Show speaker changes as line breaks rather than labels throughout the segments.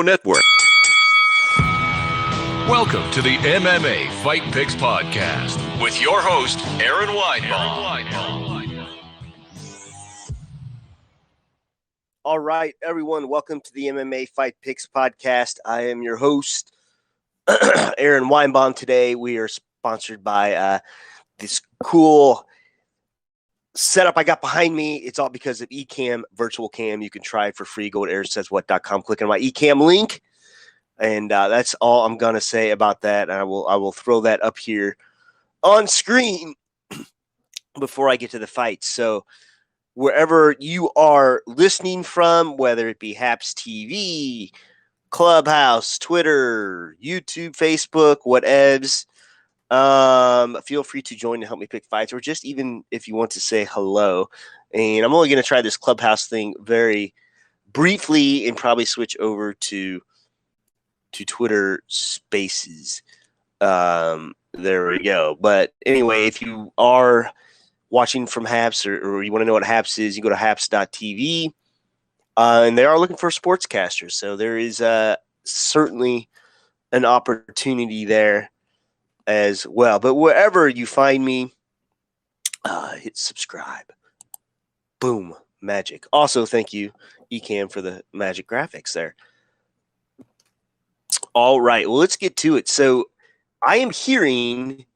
Network.
Welcome to the MMA Fight Picks Podcast with your host, Aaron Weinbaum.
All right, everyone, welcome to the MMA Fight Picks Podcast. I am your host, Aaron Weinbaum. Today, we are sponsored by this cool setup I got behind me. It's all because of Ecamm Virtual Cam. You can try it for free. Go to aaronsayswhat.com, click on my Ecamm link. And that's all I'm going to say about that. I will throw that up here on screen before I get to the fight. So wherever you are listening from, whether it be Happs TV, Clubhouse, Twitter, YouTube, Facebook, whatevs, feel free to join to help me pick fights, or just even if you want to say hello. And I'm only going to try this Clubhouse thing very briefly and probably switch over to Twitter Spaces. There we go. But anyway, if you are watching from Happs or you want to know what Happs is, you go to Happs.tv. And they are looking for sportscasters. So there is certainly an opportunity there as well. But wherever you find me, hit subscribe. Boom. Magic. Also, thank you, Ecamm, for the magic graphics there. All right, well, let's get to it. So I am hearing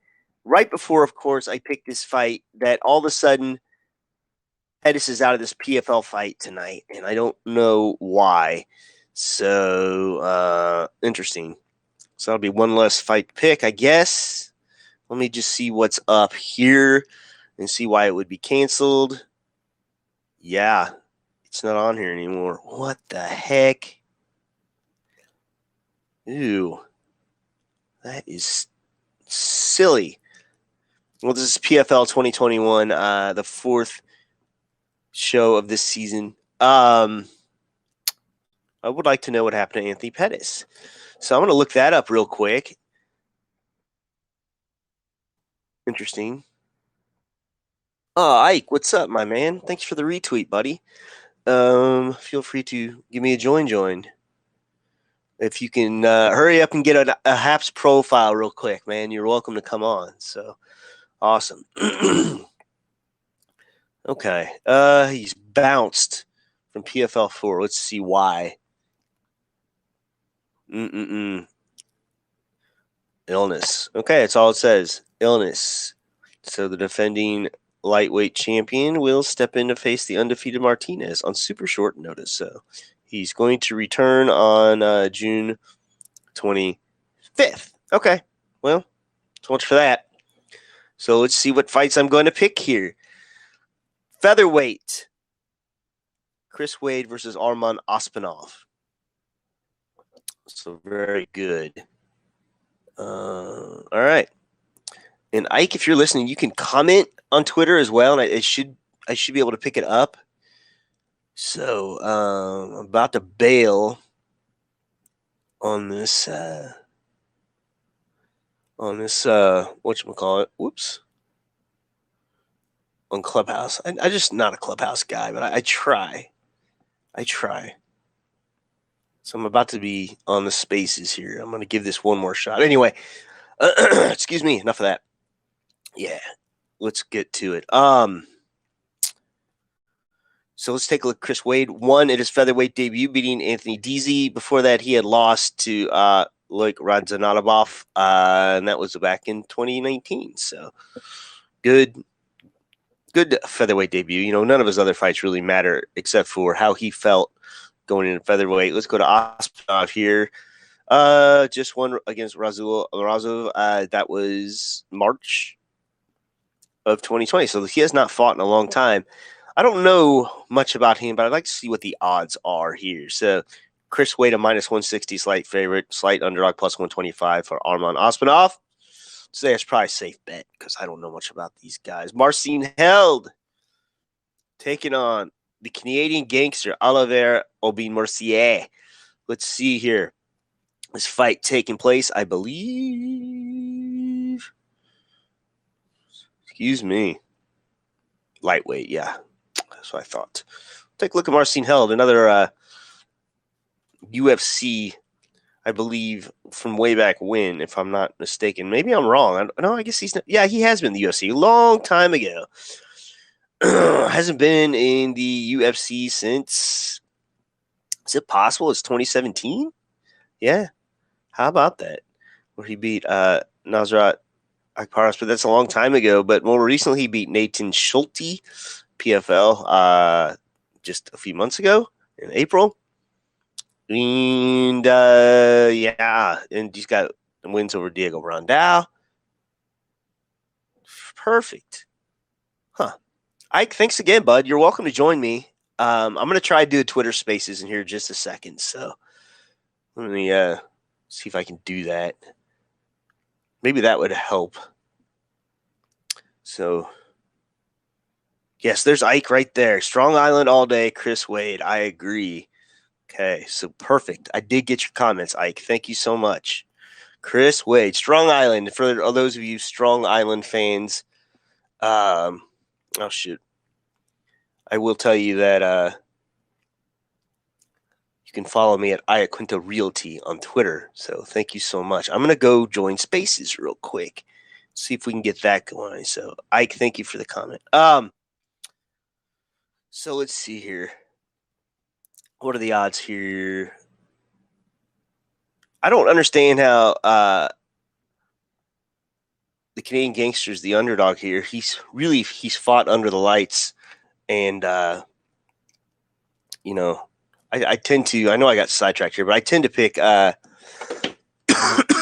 right before, of course, I picked this fight that all of a sudden Pettis is out of this PFL fight tonight, and I don't know why. So interesting. So that'll be one less fight to pick, I guess. Let me just see what's up here and see why it would be canceled. Yeah, it's not on here anymore. What the heck? Ooh, that is silly. Well, this is PFL 2021, the fourth show of this season. I would like to know what happened to Anthony Pettis. So I'm going to look that up real quick. Interesting. Oh, Ike, what's up, my man? Thanks for the retweet, buddy. Feel free to give me a join. If you can hurry up and get a Happs profile real quick, man, you're welcome to come on. So, awesome. Okay. He's bounced from PFL 4. Let's see why. Illness. Okay, that's all it says. Illness. So the defending lightweight champion will step in to face the undefeated Martinez on super short notice. So he's going to return on June 25th. Okay, well, so much for that. So let's see what fights I'm going to pick here. Featherweight. Chris Wade versus Arman Ospanov. So very good. All right. And Ike, if you're listening, you can comment on Twitter as well, and I should be able to pick it up. So I'm about to bail on this whatchamacallit. Whoops. On Clubhouse. I just not a Clubhouse guy, but I try. So I'm about to be on the spaces here. I'm going to give this one more shot. Anyway, excuse me, enough of that. Yeah, let's get to it. So let's take a look. Chris Wade won at his featherweight debut, beating Anthony Deasy. Before that, he had lost to Loik Radzhanabov, and that was back in 2019. So good featherweight debut. You know, none of his other fights really matter except for how he felt going into featherweight. Let's go to Ospanov here. Just won against Yaroslav. That was March of 2020. So he has not fought in a long time. I don't know much about him, but I'd like to see what the odds are here. So Chris Wade, a minus 160, slight favorite, slight underdog, plus 125 for Arman Ospanov. So that's probably a safe bet because I don't know much about these guys. Marcin held, taking on the Canadian gangster, Olivier Aubin-Mercier. Let's see here. This fight taking place, I believe. Excuse me. Lightweight, yeah. That's what I thought. Take a look at Marcin held, another UFC, I believe, from way back when, if I'm not mistaken. Maybe I'm wrong. No, I guess he's not. Yeah, he has been in the UFC a long time ago. Hasn't been in the UFC since, is it possible it's 2017? Yeah. How about that? Where he beat Nasrat Akparas, but that's a long time ago. But more recently, he beat Nathan Schulte, PFL, just a few months ago in April. And yeah, and he's got wins over Diego Rondal. Perfect. Huh. Ike, thanks again, bud. You're welcome to join me. I'm going to try to do Twitter Spaces in here in just a second. So let me see if I can do that. Maybe that would help. So, yes, there's Ike right there. Strong Island all day, Chris Wade. I agree. Okay, so perfect. I did get your comments, Ike. Thank you so much. Chris Wade, Strong Island. For those of you Strong Island fans, oh, shoot. I will tell you that you can follow me at Iaquinta Realty on Twitter. So thank you so much. I'm going to go join Spaces real quick. See if we can get that going. So, Ike, thank you for the comment. So let's see here. What are the odds here? I don't understand how the Canadian Gangster's the underdog here. He's fought under the lights, and you know, I tend to. I know I got sidetracked here, but I tend to pick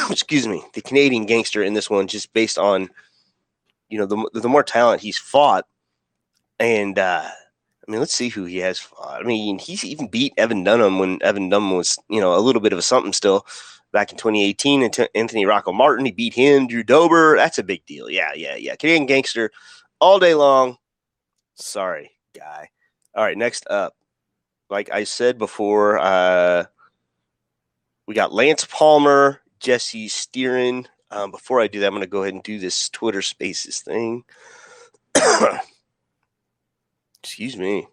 excuse me, the Canadian Gangster in this one, just based on the more talent he's fought, and I mean, let's see who he has fought. I mean, he's even beat Evan Dunham when Evan Dunham was, a little bit of a something still back in 2018. And Anthony Rocco Martin, he beat him. Drew Dober, that's a big deal. Yeah. Canadian Gangster all day long. Sorry, guy. All right, next up. Like I said before, we got Lance Palmer, Jesse Stirn. Before I do that, I'm going to go ahead and do this Twitter Spaces thing. Excuse me.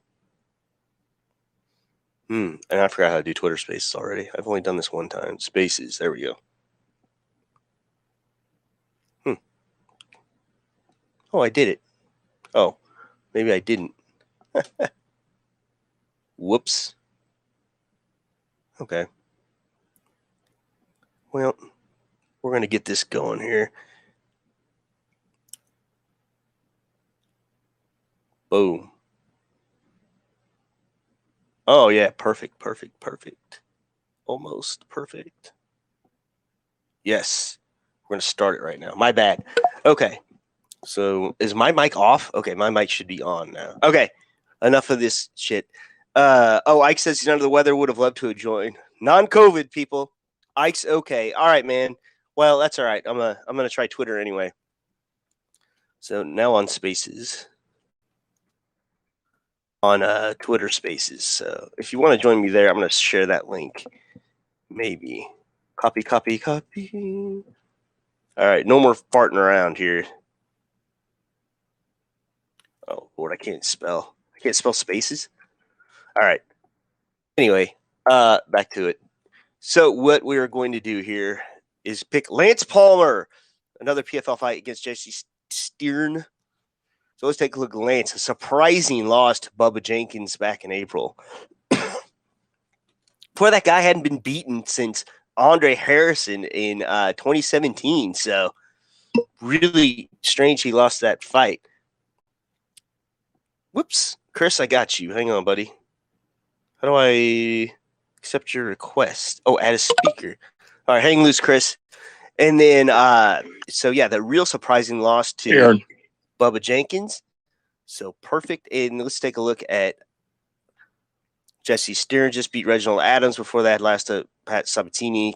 And I forgot how to do Twitter Spaces already. I've only done this one time. Spaces. There we go. Oh, I did it. Oh, maybe I didn't. Whoops. Okay. Well, we're going to get this going here. Boom. Oh, yeah. Perfect. Almost perfect. Yes. We're going to start it right now. My bad. Okay. So is my mic off? Okay. My mic should be on now. Okay. Enough of this shit. Ike says he's under the weather. Would have loved to have joined. Non-COVID, people. Ike's okay. All right, man. Well, that's all right. I'm gonna try Twitter anyway. So now on Spaces. On Twitter Spaces. So if you want to join me there, I'm going to share that link. Maybe. Copy. All right, no more farting around here. Oh, Lord, I can't spell. I can't spell spaces. All right. Anyway, back to it. So what we are going to do here is pick Lance Palmer, another PFL fight against Jesse Stirn. So let's take a look at Lance. A surprising loss to Bubba Jenkins back in April. Before that guy hadn't been beaten since Andre Harrison in 2017. So really strange he lost that fight. Whoops. Chris, I got you. Hang on, buddy. How do I accept your request? Oh, add a speaker. All right, hang loose, Chris. And then, the real surprising loss to
Stirn.
Bubba Jenkins. So perfect. And let's take a look at Jesse Stirn. Just beat Reginald Adams. Before that, last to Pat Sabatini.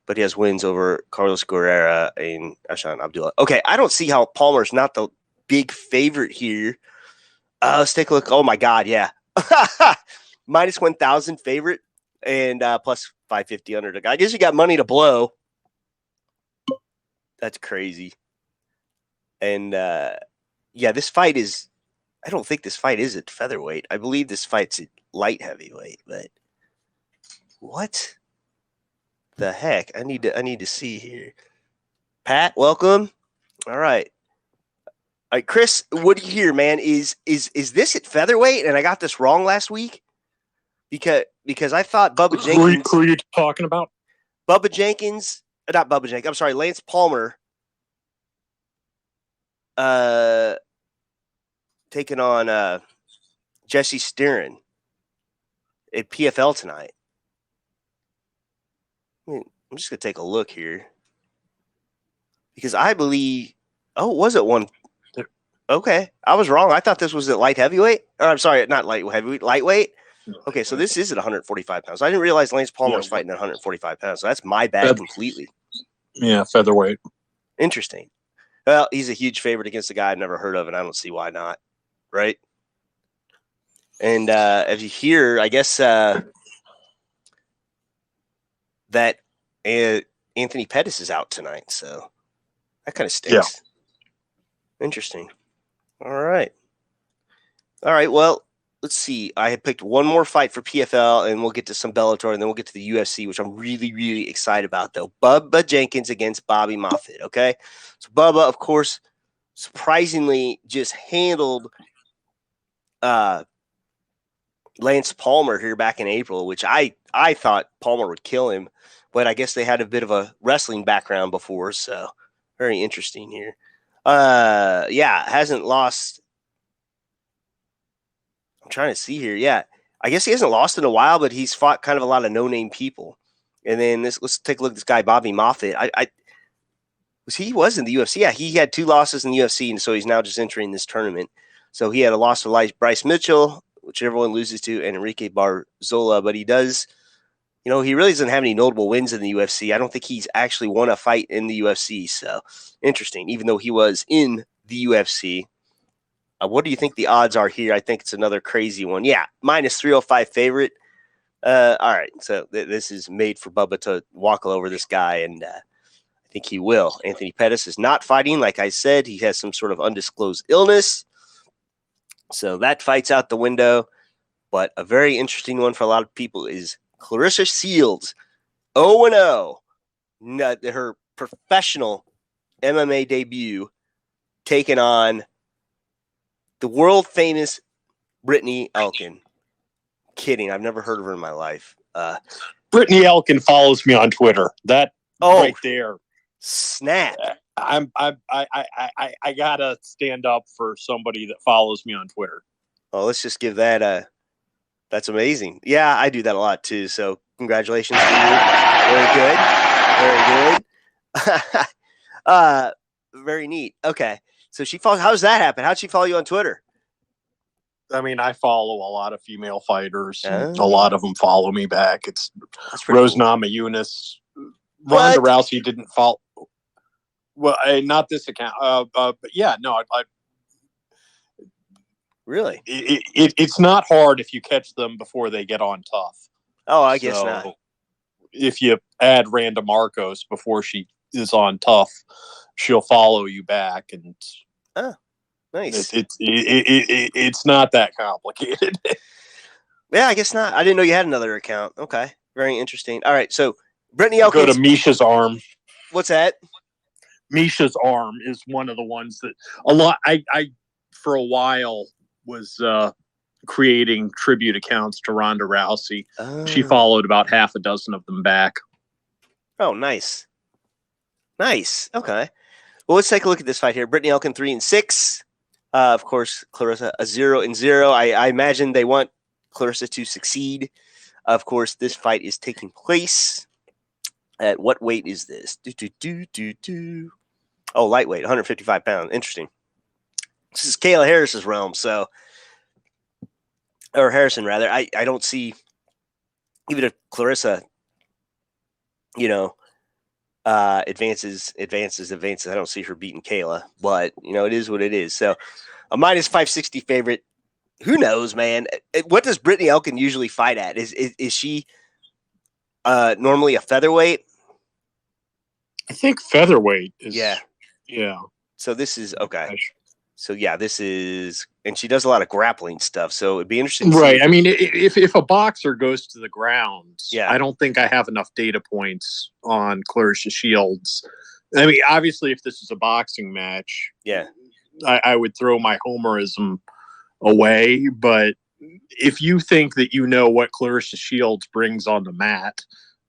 But he has wins over Carlos Guerrera and Ashan Abdullah. Okay, I don't see how Palmer's not the big favorite here. Let's take a look. Oh, my God, yeah. Minus 1,000 favorite and plus 550 underdog. I guess you got money to blow. That's crazy. And, this fight is – I don't think this fight is at featherweight. I believe this fight's at light heavyweight, but What the heck? I need to see here. Pat, welcome. All right. All right, Chris, what do you hear, man? Is this at featherweight? And I got this wrong last week because I thought Bubba Jenkins.
Who are you talking about?
Bubba Jenkins, not Bubba Jenkins. I'm sorry, Lance Palmer. Taking on Jesse Stirn at PFL tonight. I'm just gonna take a look here because I believe. Oh, was it one? Okay, I was wrong. I thought this was at light heavyweight. Or I'm sorry, not light heavyweight, lightweight. Okay, so this is at 145 pounds. I didn't realize Lance Palmer was fighting at 145 pounds. So that's my bad completely.
Yeah, featherweight.
Interesting. Well, he's a huge favorite against a guy I've never heard of, and I don't see why not. Right? And as you hear, I guess that Anthony Pettis is out tonight, so that kind of stinks. Yeah. Interesting. All right. Well, let's see. I had picked one more fight for PFL, and we'll get to some Bellator, and then we'll get to the UFC, which I'm really, really excited about, though. Bubba Jenkins against Bobby Moffett, okay? So Bubba, of course, surprisingly just handled Lance Palmer here back in April, which I thought Palmer would kill him, but I guess they had a bit of a wrestling background before, so very interesting here. Hasn't lost. I'm trying to see here. Yeah, I guess he hasn't lost in a while, but he's fought kind of a lot of no-name people. And then let's take a look at this guy, Bobby Moffett. He was in the UFC. Yeah, he had 2 losses in the UFC, and so he's now just entering this tournament. So he had a loss to Bryce Mitchell, which everyone loses to, and Enrique Barzola, but he does. He really doesn't have any notable wins in the UFC. I don't think he's actually won a fight in the UFC. So interesting, even though he was in the UFC. What do you think the odds are here? I think it's another crazy one. Yeah, minus 305 favorite. All right, so this is made for Bubba to walk all over this guy, and I think he will. Anthony Pettis is not fighting. Like I said, he has some sort of undisclosed illness. So that fight's out the window. But a very interesting one for a lot of people is Claressa Shields, 0-0, her professional MMA debut, taking on the world-famous Brittney Elkin. Kidding, I've never heard of her in my life.
Brittney Elkin follows me on Twitter. That right there.
Snap.
I gotta stand up for somebody that follows me on Twitter.
Oh, let's just give that that's amazing. Yeah, I do that a lot too. So congratulations to you. Very good. Very neat. Okay. So she follows. How does that happen? How'd she follow you on Twitter?
I mean, I follow a lot of female fighters. And a lot of them follow me back. It's Rose Namajunas. Ronda Rousey didn't follow. Well, not this account. But yeah, no, I
really.
It's not hard if you catch them before they get on tough.
Oh, I guess not.
If you add Randa Marcos before she is on tough, she'll follow you back, and
nice.
It's not that complicated.
Yeah, I guess not. I didn't know you had another account. Okay, very interesting. All right, so Brittney Elkin.
Go to Misha's Arm.
What's that?
Misha's Arm is one of the ones that a lot. I for a while was creating tribute accounts to Ronda Rousey. She followed about half a dozen of them back.
Oh, nice. Okay. Well, let's take a look at this fight here. Brittney Elkin 3-6. Of course, Claressa a 0-0. I imagine they want Claressa to succeed. Of course, this fight is taking place at what weight is this? Oh, lightweight, 155 pounds. Interesting. This is Kayla Harris's realm, or Harrison rather. I don't see, even if Claressa, advances. I don't see her beating Kayla, but it is what it is. So a minus 560 favorite. Who knows, man? What does Brittney Elkin usually fight at? Is she normally a featherweight?
I think featherweight is.
Yeah.
Yeah.
So this is okay. So yeah, this is, and she does a lot of grappling stuff. So it'd be interesting.
Right. I mean, if a boxer goes to the ground,
yeah,
I don't think I have enough data points on Claressa Shields. I mean, obviously, if this is a boxing match,
yeah,
I would throw my homerism away. But if you think that you know what Claressa Shields brings on the mat,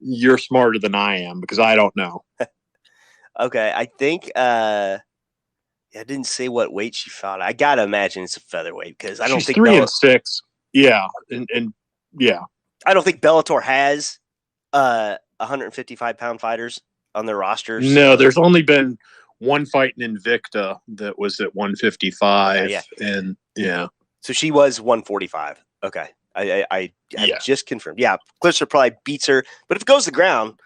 you're smarter than I am, because I don't know.
Okay, I think I didn't say what weight she fought. I gotta imagine it's a featherweight, because I don't
She's
think
3-6. Yeah, and yeah,
I don't think Bellator has 155-pound fighters on their rosters.
No, there's only been one fight in Invicta that was at 155.
Okay, yeah.
And yeah.
So she was 145. Okay. I just confirmed. Yeah, Claressa probably beats her, but if it goes to the ground,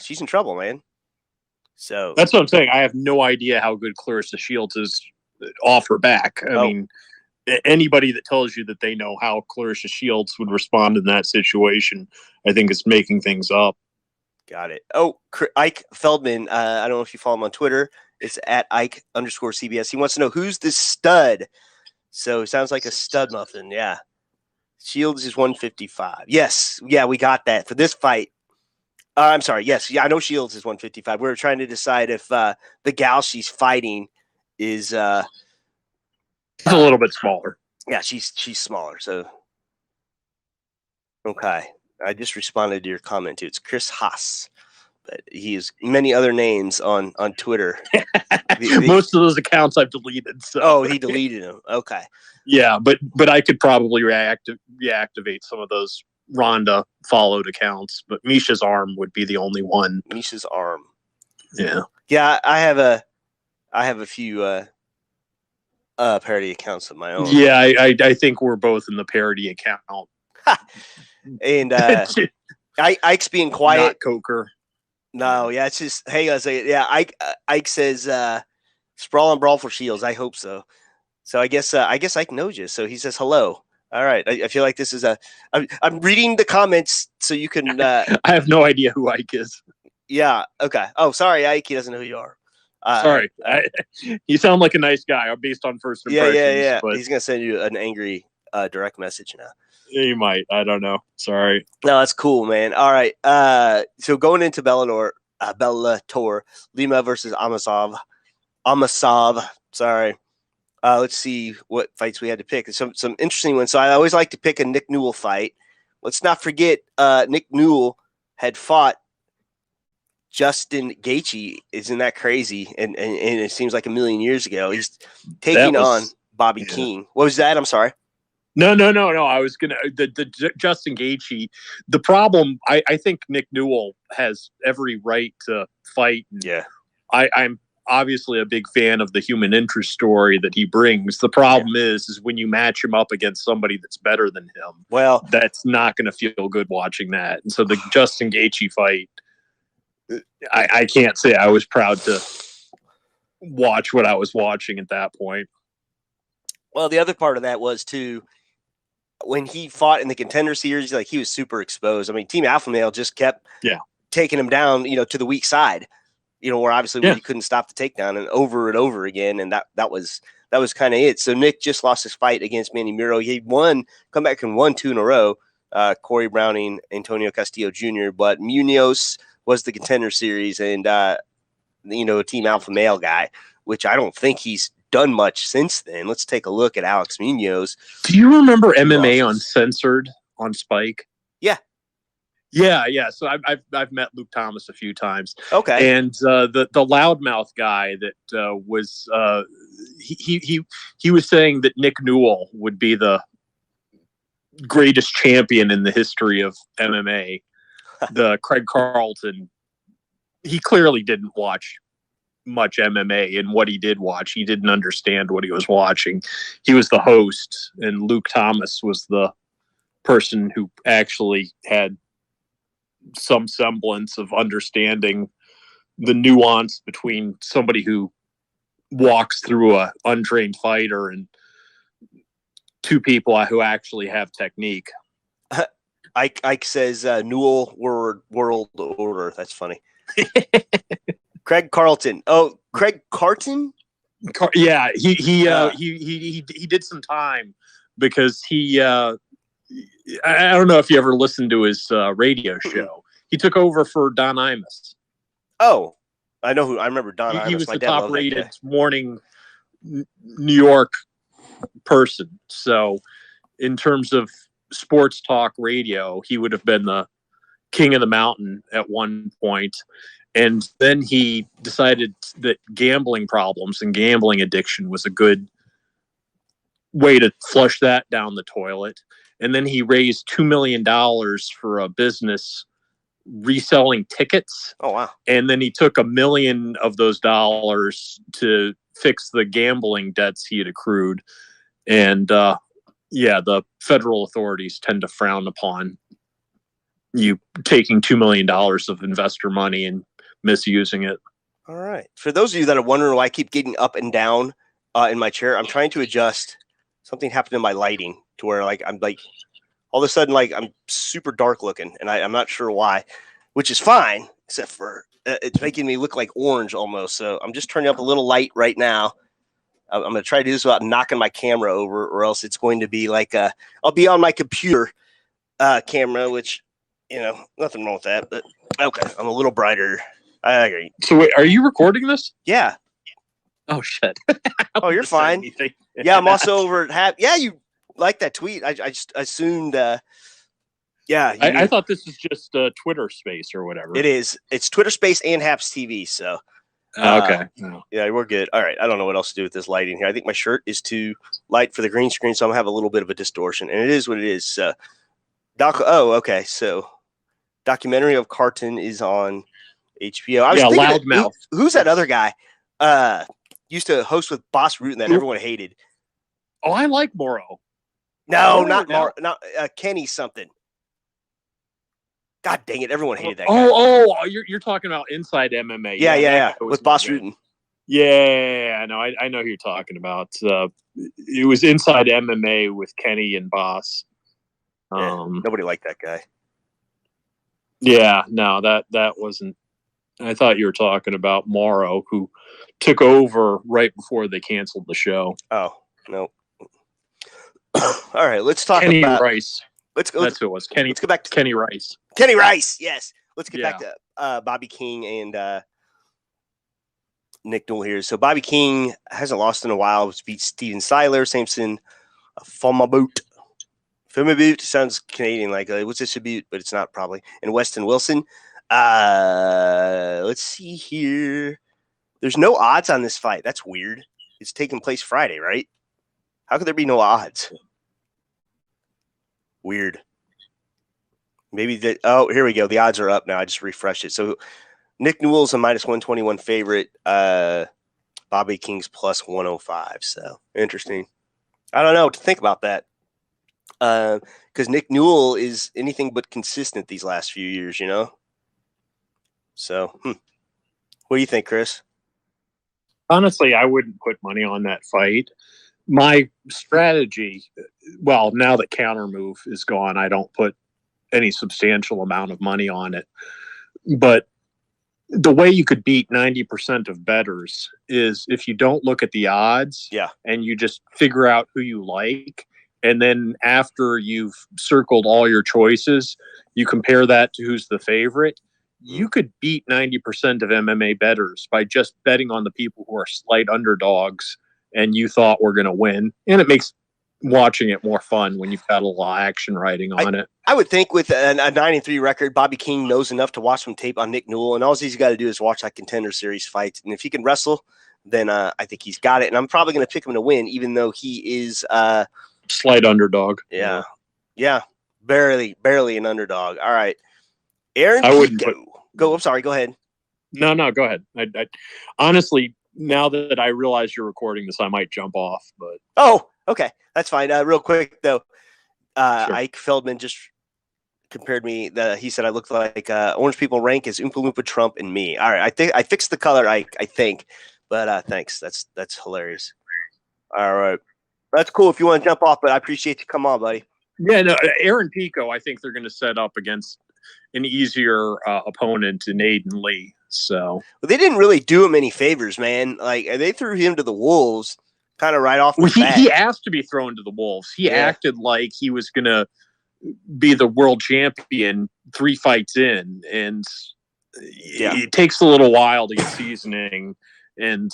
she's in trouble, man. So
that's what I'm saying. I have no idea how good Claressa Shields is off her back. I mean, anybody that tells you that they know how Claressa Shields would respond in that situation, I think is making things up.
Got it. Oh, Ike Feldman. I don't know if you follow him on Twitter. It's at Ike_CBS. He wants to know who's the stud. So it sounds like a stud muffin. Yeah. Shields is 155. Yes. Yeah, we got that for this fight. I'm sorry. Yes. Yeah, I know Shields is 155. We were trying to decide if the gal she's fighting is
she's a little bit smaller.
Yeah, she's smaller. So okay. I just responded to your comment too. It's Chris Haas, but he has many other names on Twitter.
Most of those accounts I've deleted. So.
Oh, he deleted them. Okay.
Yeah, but I could probably reactivate some of those Ronda followed accounts, but Misha's arm would be the only one.
Misha's arm.
Yeah.
Yeah, I have a few parody accounts of my own.
Yeah, I think we're both in the parody account.
And Ike's being quiet.
Not Coker.
No, yeah, it's just hey, I say yeah. Ike says sprawl and brawl for Shields. I hope so. So I guess Ike knows you. So he says hello. All right. I feel like this is I'm reading the comments so you can.
I have no idea who Ike is.
Yeah. Okay. Oh, sorry, Ike. He doesn't know who you are.
Sorry. You sound like a nice guy based on first impressions.
Yeah.
But
he's gonna send you an angry direct message now.
He might. I don't know. Sorry.
No, that's cool, man. All right. So going into Bellator, Lima versus Amosov. Sorry. Let's see what fights we had to pick. Some interesting ones. So I always like to pick a Nick Newell fight. Let's not forget Nick Newell had fought Justin Gaethje. Isn't that crazy? And it seems like a million years ago. He's taking on Bobby Keane. What was that? I'm sorry.
No. I was gonna the Justin Gaethje. The problem, I think Nick Newell has every right to fight.
Yeah,
I'm obviously a big fan of the human interest story that he brings. The problem is when you match him up against somebody that's better than him.
Well,
that's not going to feel good watching that. And so the Justin Gaethje fight, I can't say I was proud to watch what I was watching at that point.
Well, the other part of that was too, when he fought in the Contender Series, like he was super exposed. I mean, Team Alpha Male just kept taking him down, to the weak side, where obviously he couldn't stop the takedown and over again. And that was kind of it. So Nick just lost his fight against Manny Muro. He come back and won 2 in a row. Corey Browning, Antonio Castillo Jr., but Munoz was the Contender Series and, a Team Alpha Male guy, which I don't think he's done much since then. Let's take a look at Alex Munoz.
Do you remember MMA Uncensored on Spike? Yeah. So I've met Luke Thomas a few times.
Okay.
And the loudmouth guy that was he was saying that Nick Newell would be the greatest champion in the history of MMA. The Craig Carlton, he clearly didn't watch much MMA, and what he did watch, he didn't understand what he was watching. He was the host, and Luke Thomas was the person who actually had some semblance of understanding the nuance between somebody who walks through a untrained fighter and two people who actually have technique.
Ike says Newell world order. That's funny. Craig Carlton. Oh, Craig Carton?
Yeah, he did some time because I don't know if you ever listened to his radio show. He took over for Don Imus.
Oh, I know who. I remember Don Imus.
He was
My
the
dad loved that
top-rated
guy.
morning New York person. So, in terms of sports talk radio, he would have been the king of the mountain at one point. And then he decided that gambling problems and gambling addiction was a good way to flush that down the toilet. And then he raised $2 million for a business reselling tickets.
Oh, wow.
And then he took $1 million of those dollars to fix the gambling debts he had accrued. And the federal authorities tend to frown upon you taking $2 million of investor money and misusing it.
All right. For those of you that are wondering why I keep getting up and down in my chair, I'm trying to adjust. Something happened in my lighting to where I'm all of a sudden I'm super dark looking, and I'm not sure why, which is fine, except for it's making me look like orange almost. So I'm just turning up a little light right now. I'm going to try to do this without knocking my camera over, or else it's going to be I'll be on my computer camera, which, nothing wrong with that, but okay, I'm a little brighter. I agree.
So wait, are you recording this?
Yeah.
Oh, shit.
Oh, you're fine. Yeah, I'm also over at Happs. Yeah, you like that tweet. I just assumed, I
thought this was just Twitter space or whatever.
It is. It's Twitter space and Happs TV, so.
Okay.
Yeah, we're good. All right. I don't know what else to do with this lighting here. I think my shirt is too light for the green screen, so I'm going to have a little bit of a distortion, and it is what it is. Okay. So documentary of Carton is on HBO. I was thinking
Loudmouth.
Who's that other guy? Used to host with Boss Root that everyone hated.
Oh, I like Morrow.
No, not Kenny something. God dang it! Everyone hated that guy.
Oh, you're talking about Inside MMA.
Yeah. With Boss Rutan.
Yeah, I know. I know who you're talking about. It was Inside MMA with Kenny and Boss.
Nobody liked that guy.
Yeah, no, that wasn't. I thought you were talking about Morrow, who took over right before they canceled the show.
Oh, no. All right, let's talk
Kenny
about
Rice.
That's
who it was. Kenny.
Let's go back to
Kenny Rice.
Kenny Rice. Yes. Let's get back to Bobby King and Nick Newell here. So Bobby King hasn't lost in a while. He's beat Steven Siler, Samson Fomabut. Sounds Canadian, what's this about? But it's not probably. And Weston Wilson. Let's see here. There's no odds on this fight. That's weird. It's taking place Friday, right? How could there be no odds? Weird. Maybe that. Oh, here we go. The odds are up now. I just refreshed it. So Nick Newell's a -121 favorite. Bobby King's +105. So interesting. I don't know what to think about that. Because Nick Newell is anything but consistent these last few years, So, what do you think, Chris?
Honestly, I wouldn't put money on that fight. My strategy, well, now that counter move is gone, I don't put any substantial amount of money on it. But the way you could beat 90% of bettors is if you don't look at the odds and you just figure out who you like. And then after you've circled all your choices, you compare that to who's the favorite. You could beat 90% of MMA bettors by just betting on the people who are slight underdogs and you thought were going to win. And it makes watching it more fun when you've got a lot of action riding on it.
I would think with a 9-3 record, Bobby King knows enough to watch some tape on Nick Newell, and all he's got to do is watch that Contender Series fights. And if he can wrestle, then I think he's got it. And I'm probably going to pick him to win, even though he is
slight underdog.
Yeah. Barely an underdog. All right. Aaron
I wouldn't
Pico. Go. I'm sorry. Go ahead.
No, go ahead. I honestly, now that I realize you're recording this, I might jump off. But
okay, that's fine. Real quick though,
Sure.
Ike Feldman just compared me. He said I looked like Orange people rank as Oompa Loompa, Trump, and me. All right, I think I fixed the color, Ike. I think, but thanks. That's hilarious. All right, that's cool. If you want to jump off, but I appreciate you. Come on, buddy.
Yeah, no, Aaron Pico. I think they're going to set up against an easier opponent in Aiden Lee. So
they didn't really do him any favors, man. Like they threw him to the wolves kind of right off the bat.
He asked to be thrown to the wolves. He acted like he was going to be the world champion 3 fights in, and it takes a little while to get seasoning and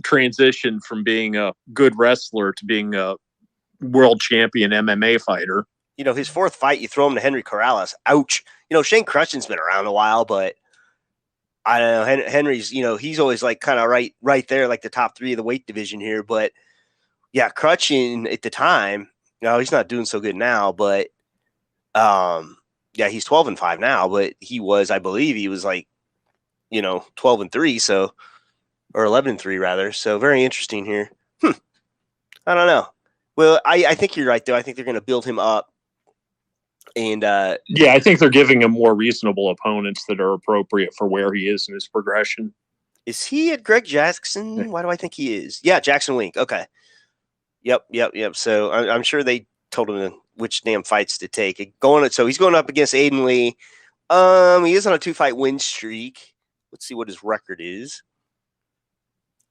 transition from being a good wrestler to being a world champion MMA fighter.
His 4th fight, you throw him to Henry Corrales. Ouch. Shane Crutchin's been around a while, but I don't know. Henry's, he's always like kind of right there, like the top 3 of the weight division here. But yeah, Crutchin at the time, he's not doing so good now, but he's 12-5 now, but I believe he was like, 12-3, so, or 11-3 rather. So very interesting here. I don't know. Well, I think you're right though. I think they're going to build him up. And I
think they're giving him more reasonable opponents that are appropriate for where he is in his progression.
Is he at Greg Jackson? Why do I think he is? Yeah, Jackson Wink. Okay. Yep. So I'm sure they told him which damn fights to take. So he's going up against Aiden Lee. He is on a 2-fight win streak. Let's see what his record is.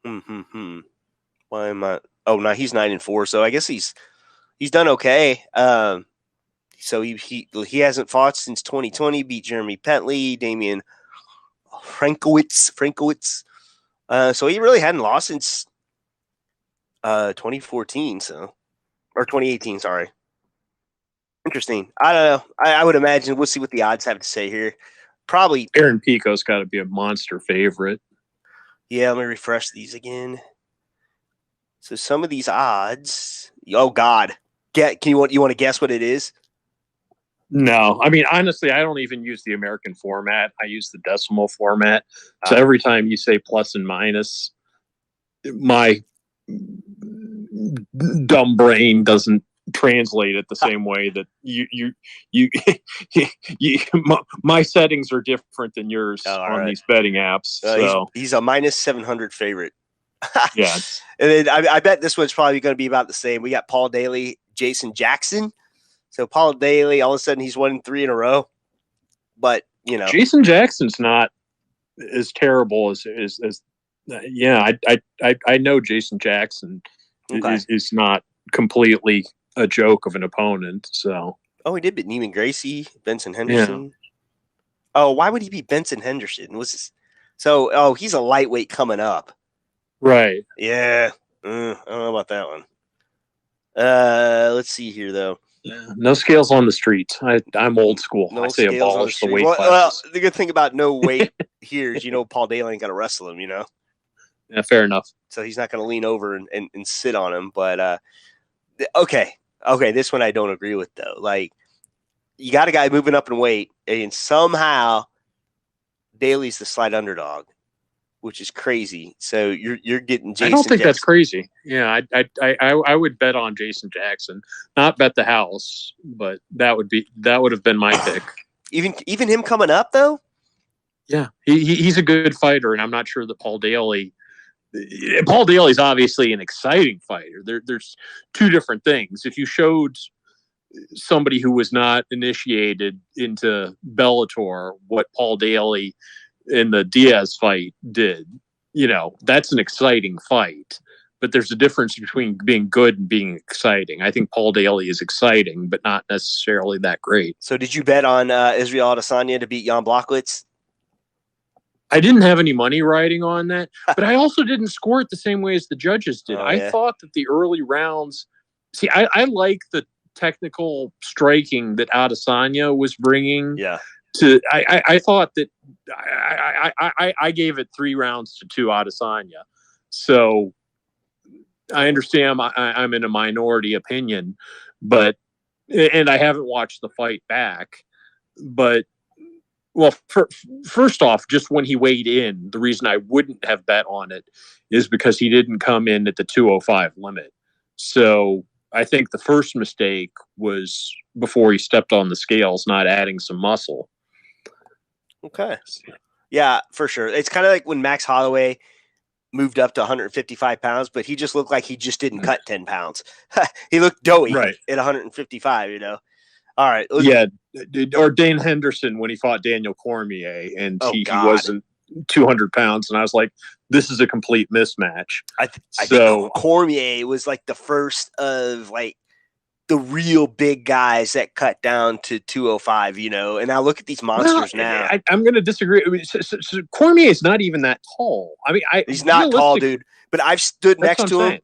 Why am I? Oh no, he's 9-4. So I guess he's done okay. So he hasn't fought since 2020. Beat Jeremy Petley, Damian Frankowitz. So he really hadn't lost since 2014. Or 2018. Sorry. Interesting. I don't know. I would imagine we'll see what the odds have to say here. Probably
Aaron Pico's got to be a monster favorite.
Yeah, let me refresh these again. So some of these odds. Oh God, you want to guess what it is?
No, I mean, honestly, I don't even use the American format. I use the decimal format. So every time you say plus and minus, my dumb brain doesn't translate it the same way that my settings are different than yours on these betting apps. So
he's a minus 700 favorite.
Yeah.
And then I bet this one's probably going to be about the same. We got Paul Daley, Jason Jackson. So Paul Daley, all of a sudden he's won 3 in a row. But,
Jason Jackson's not as terrible as I know Jason Jackson is not completely a joke of an opponent. So
he did beat Neiman Gracie, Benson Henderson. Yeah. Oh, why would he be Benson Henderson? He's a lightweight coming up.
Right.
Yeah. I don't know about that one. Let's see here though.
Yeah, no scales on the streets. I'm old school.
No,
I say abolish the weight classes.
Well, the good thing about no weight here is, Paul Daley ain't got to wrestle him,
Yeah, fair enough.
So he's not going to lean over and sit on him. But, okay, this one I don't agree with, though. Like, you got a guy moving up in weight, and somehow Daley's the slight underdog, which is crazy. So you're getting Jason.
I don't think
Jackson.
That's crazy. Yeah, I would bet on Jason Jackson, not bet the house, but that would have been my pick.
Even him coming up though.
Yeah, he's a good fighter, and I'm not sure that Paul Daley's obviously an exciting fighter. There's 2 different things. If you showed somebody who was not initiated into Bellator what Paul Daley in the Diaz fight did, that's an exciting fight, but there's a difference between being good and being exciting. I think Paul Daley is exciting, but not necessarily that great.
So did you bet on Israel Adesanya to beat Jan Blachowicz?
I didn't have any money riding on that, but I also didn't score it the same way as the judges did. I thought that the early rounds, I like the technical striking that Adesanya was bringing.
Yeah.
I thought that I gave it 3 rounds to 2 Adesanya. So I understand I'm in a minority opinion, and I haven't watched the fight back. But, well, first off, just when he weighed in, the reason I wouldn't have bet on it is because he didn't come in at the 205 limit. So I think the first mistake was before he stepped on the scales, not adding some muscle.
Okay. Yeah, for sure. It's kind of like when Max Holloway moved up to 155 pounds, but he just looked like he just didn't cut 10 pounds. He looked doughy at 155, All right.
Yeah. Or Dane Henderson when he fought Daniel Cormier, and he wasn't 200 pounds, and I was like, this is a complete mismatch.
I think Cormier was like the first of like the real big guys that cut down to 205, and now look at these monsters now.
I'm going to disagree. I mean, so Cormier is not even that tall. I mean,
he's not tall, dude, but I've stood next to him.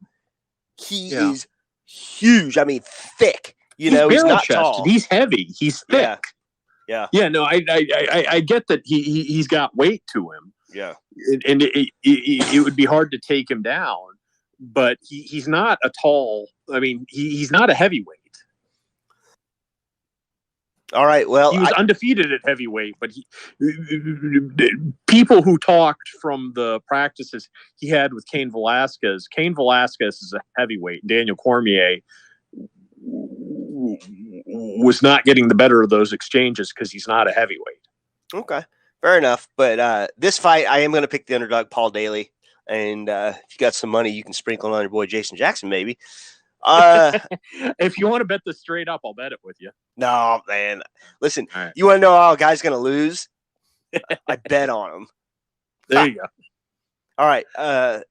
He is huge. I mean, thick. He's not tall.
He's heavy. He's thick.
Yeah.
No, I get that he's got weight to him.
Yeah.
And it would be hard to take him down, but he's not a tall. I mean, he's not a heavyweight.
All right. Well,
he was undefeated at heavyweight, but people who talked from the practices he had with Cain Velasquez is a heavyweight. Daniel Cormier was not getting the better of those exchanges because he's not a heavyweight.
Okay, fair enough. But this fight, I am going to pick the underdog, Paul Daley. And if you got some money, you can sprinkle on your boy Jason Jackson, maybe.
If you want to bet this straight up, I'll bet it with you.
No, man. Listen, You want to know how a guy's going to lose? I bet on him.
There you go.
All right. I've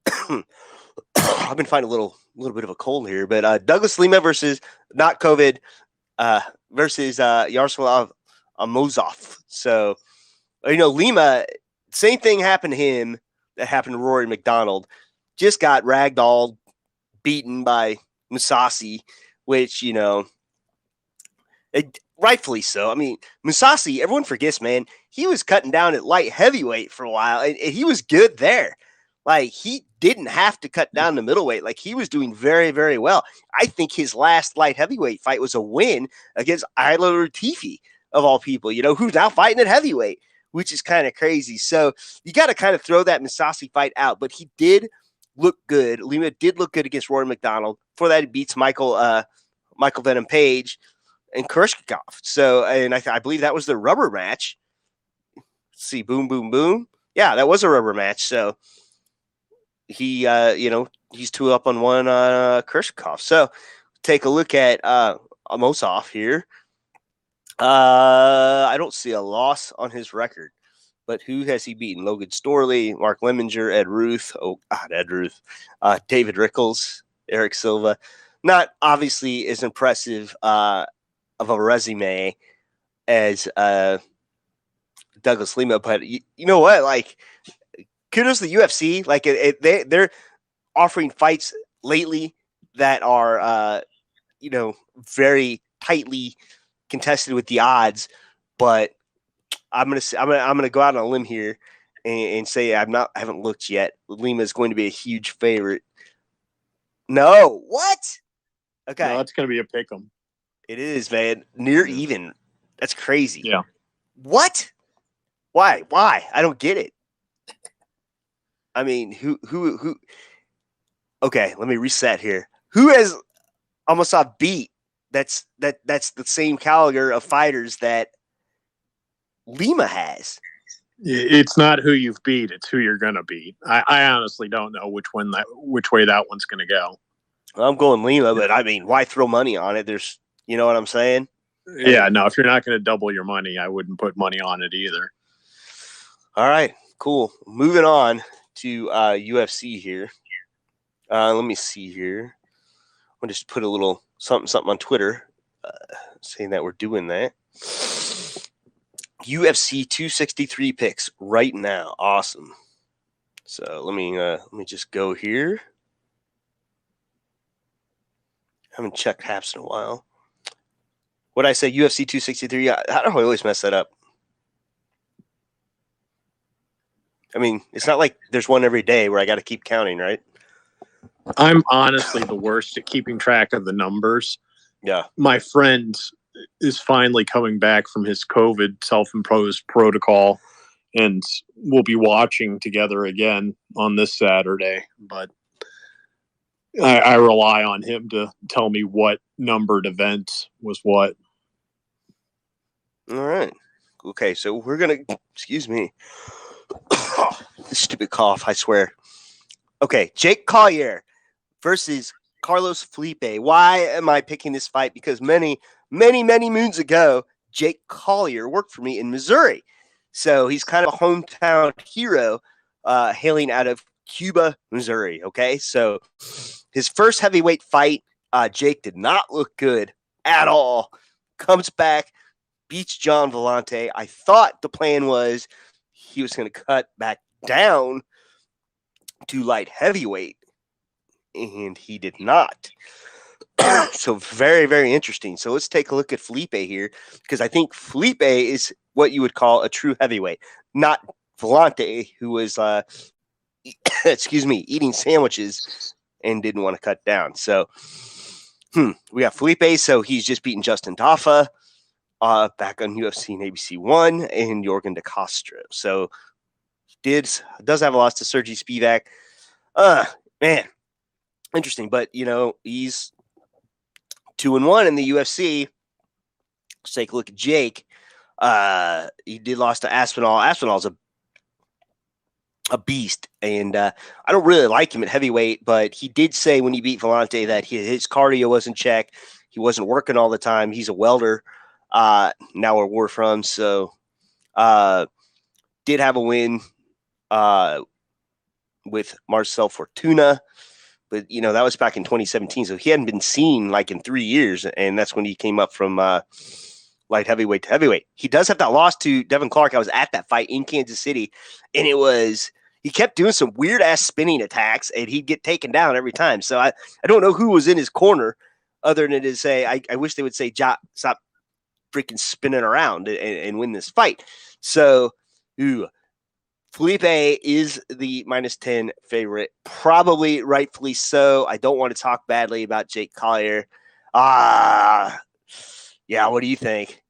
been fighting a little bit of a cold here, but Douglas Lima versus not COVID versus Yaroslav Amosov. So, Lima, same thing happened to him that happened to Rory McDonald. Just got ragdolled, beaten by Musasi, which, rightfully so. I mean, Musasi, everyone forgets, man, he was cutting down at light heavyweight for a while, and he was good there. Like, he didn't have to cut down to middleweight. Like, he was doing very, very well. I think his last light heavyweight fight was a win against Ilir Latifi, of all people, who's now fighting at heavyweight, which is kind of crazy. So you got to kind of throw that Musasi fight out. But he did look good. Lima did look good against Rory McDonald. For that, he beats Michael Venom Page and Kurshkov. So, and I believe that was the rubber match. Let's see, boom, boom, boom. Yeah, that was a rubber match. So he, he's 2 up on 1 Kurshkov. So take a look at Amosov here. I don't see a loss on his record, but who has he beaten? Logan Storley, Mark Lemminger, Ed Ruth. Oh, God, Ed Ruth. David Rickles, Eric Silva. Not obviously as impressive of a resume as Douglas Lima, but you know what? Like, kudos to the UFC. Like, they're offering fights lately that are, very tightly contested with the odds. But I'm gonna go out on a limb here and say I haven't looked yet. Lima is going to be a huge favorite. No, what? Okay,
no, it's gonna be a pick'em.
It is, man. Near even. That's crazy.
Yeah.
What? Why? I don't get it. I mean, who? Okay, let me reset here. Who has Amosov beat? That's the same caliber of fighters that Lima has.
It's not who you've beat; it's who you're gonna beat. I honestly don't know which way that one's gonna go.
I'm going Lima, but I mean, why throw money on it? There's, you know what I'm saying?
Yeah, no. If you're not going to double your money, I wouldn't put money on it either.
All right, cool. Moving on to UFC here. Let me see here. I'll just put a little something on Twitter saying that we're doing that. UFC 263 picks right now. Awesome. So let me just go here. Haven't checked Happs in a while. What did I say? UFC 263. How do I always mess that up? I mean, it's not like there's one every day where I got to keep counting, right?
I'm honestly the worst at keeping track of the numbers.
Yeah.
My friend is finally coming back from his COVID self-imposed protocol, and we'll be watching together again on this Saturday. But I rely on him to tell me what numbered event was what.
All right. Okay, so we're going to, excuse me. This stupid cough, I swear. Okay, Jake Collier versus Carlos Felipe. Why am I picking this fight? Because many moons ago, Jake Collier worked for me in Missouri. So he's kind of a hometown hero, hailing out of Cuba, Missouri. Okay, so his first heavyweight fight, Jake did not look good at all. Comes back, beats John Vellante. I thought the plan was he was going to cut back down to light heavyweight, and he did not. So very, very interesting. So let's take a look at Felipe here, because I think Felipe is what you would call a true heavyweight, not Vellante, who was, eating sandwiches and didn't want to cut down. So we got Felipe. So he's just beaten Justin Daffa back on UFC and ABC 1 and Jorgen de Castro. So does have a loss to Sergey Spivak. Man, interesting. But, he's 2-1 in the UFC. Let's take a look at Jake. He did lost to Aspinall. Aspinall's a beast, and I don't really like him at heavyweight, but he did say when he beat Vellante that his cardio was in check. He wasn't working all the time. He's a welder now where we're from, so did have a win with Marcel Fortuna, but that was back in 2017, so he hadn't been seen like in 3 years, and that's when he came up from light heavyweight to heavyweight. He does have that loss to Devin Clark. I was at that fight in Kansas City, and he kept doing some weird ass spinning attacks, and he'd get taken down every time. So I don't know who was in his corner other than to say, I wish they would say, stop freaking spinning around and win this fight. So, Felipe is the -10 favorite, probably rightfully so. I don't want to talk badly about Jake Collier. Yeah, what do you think?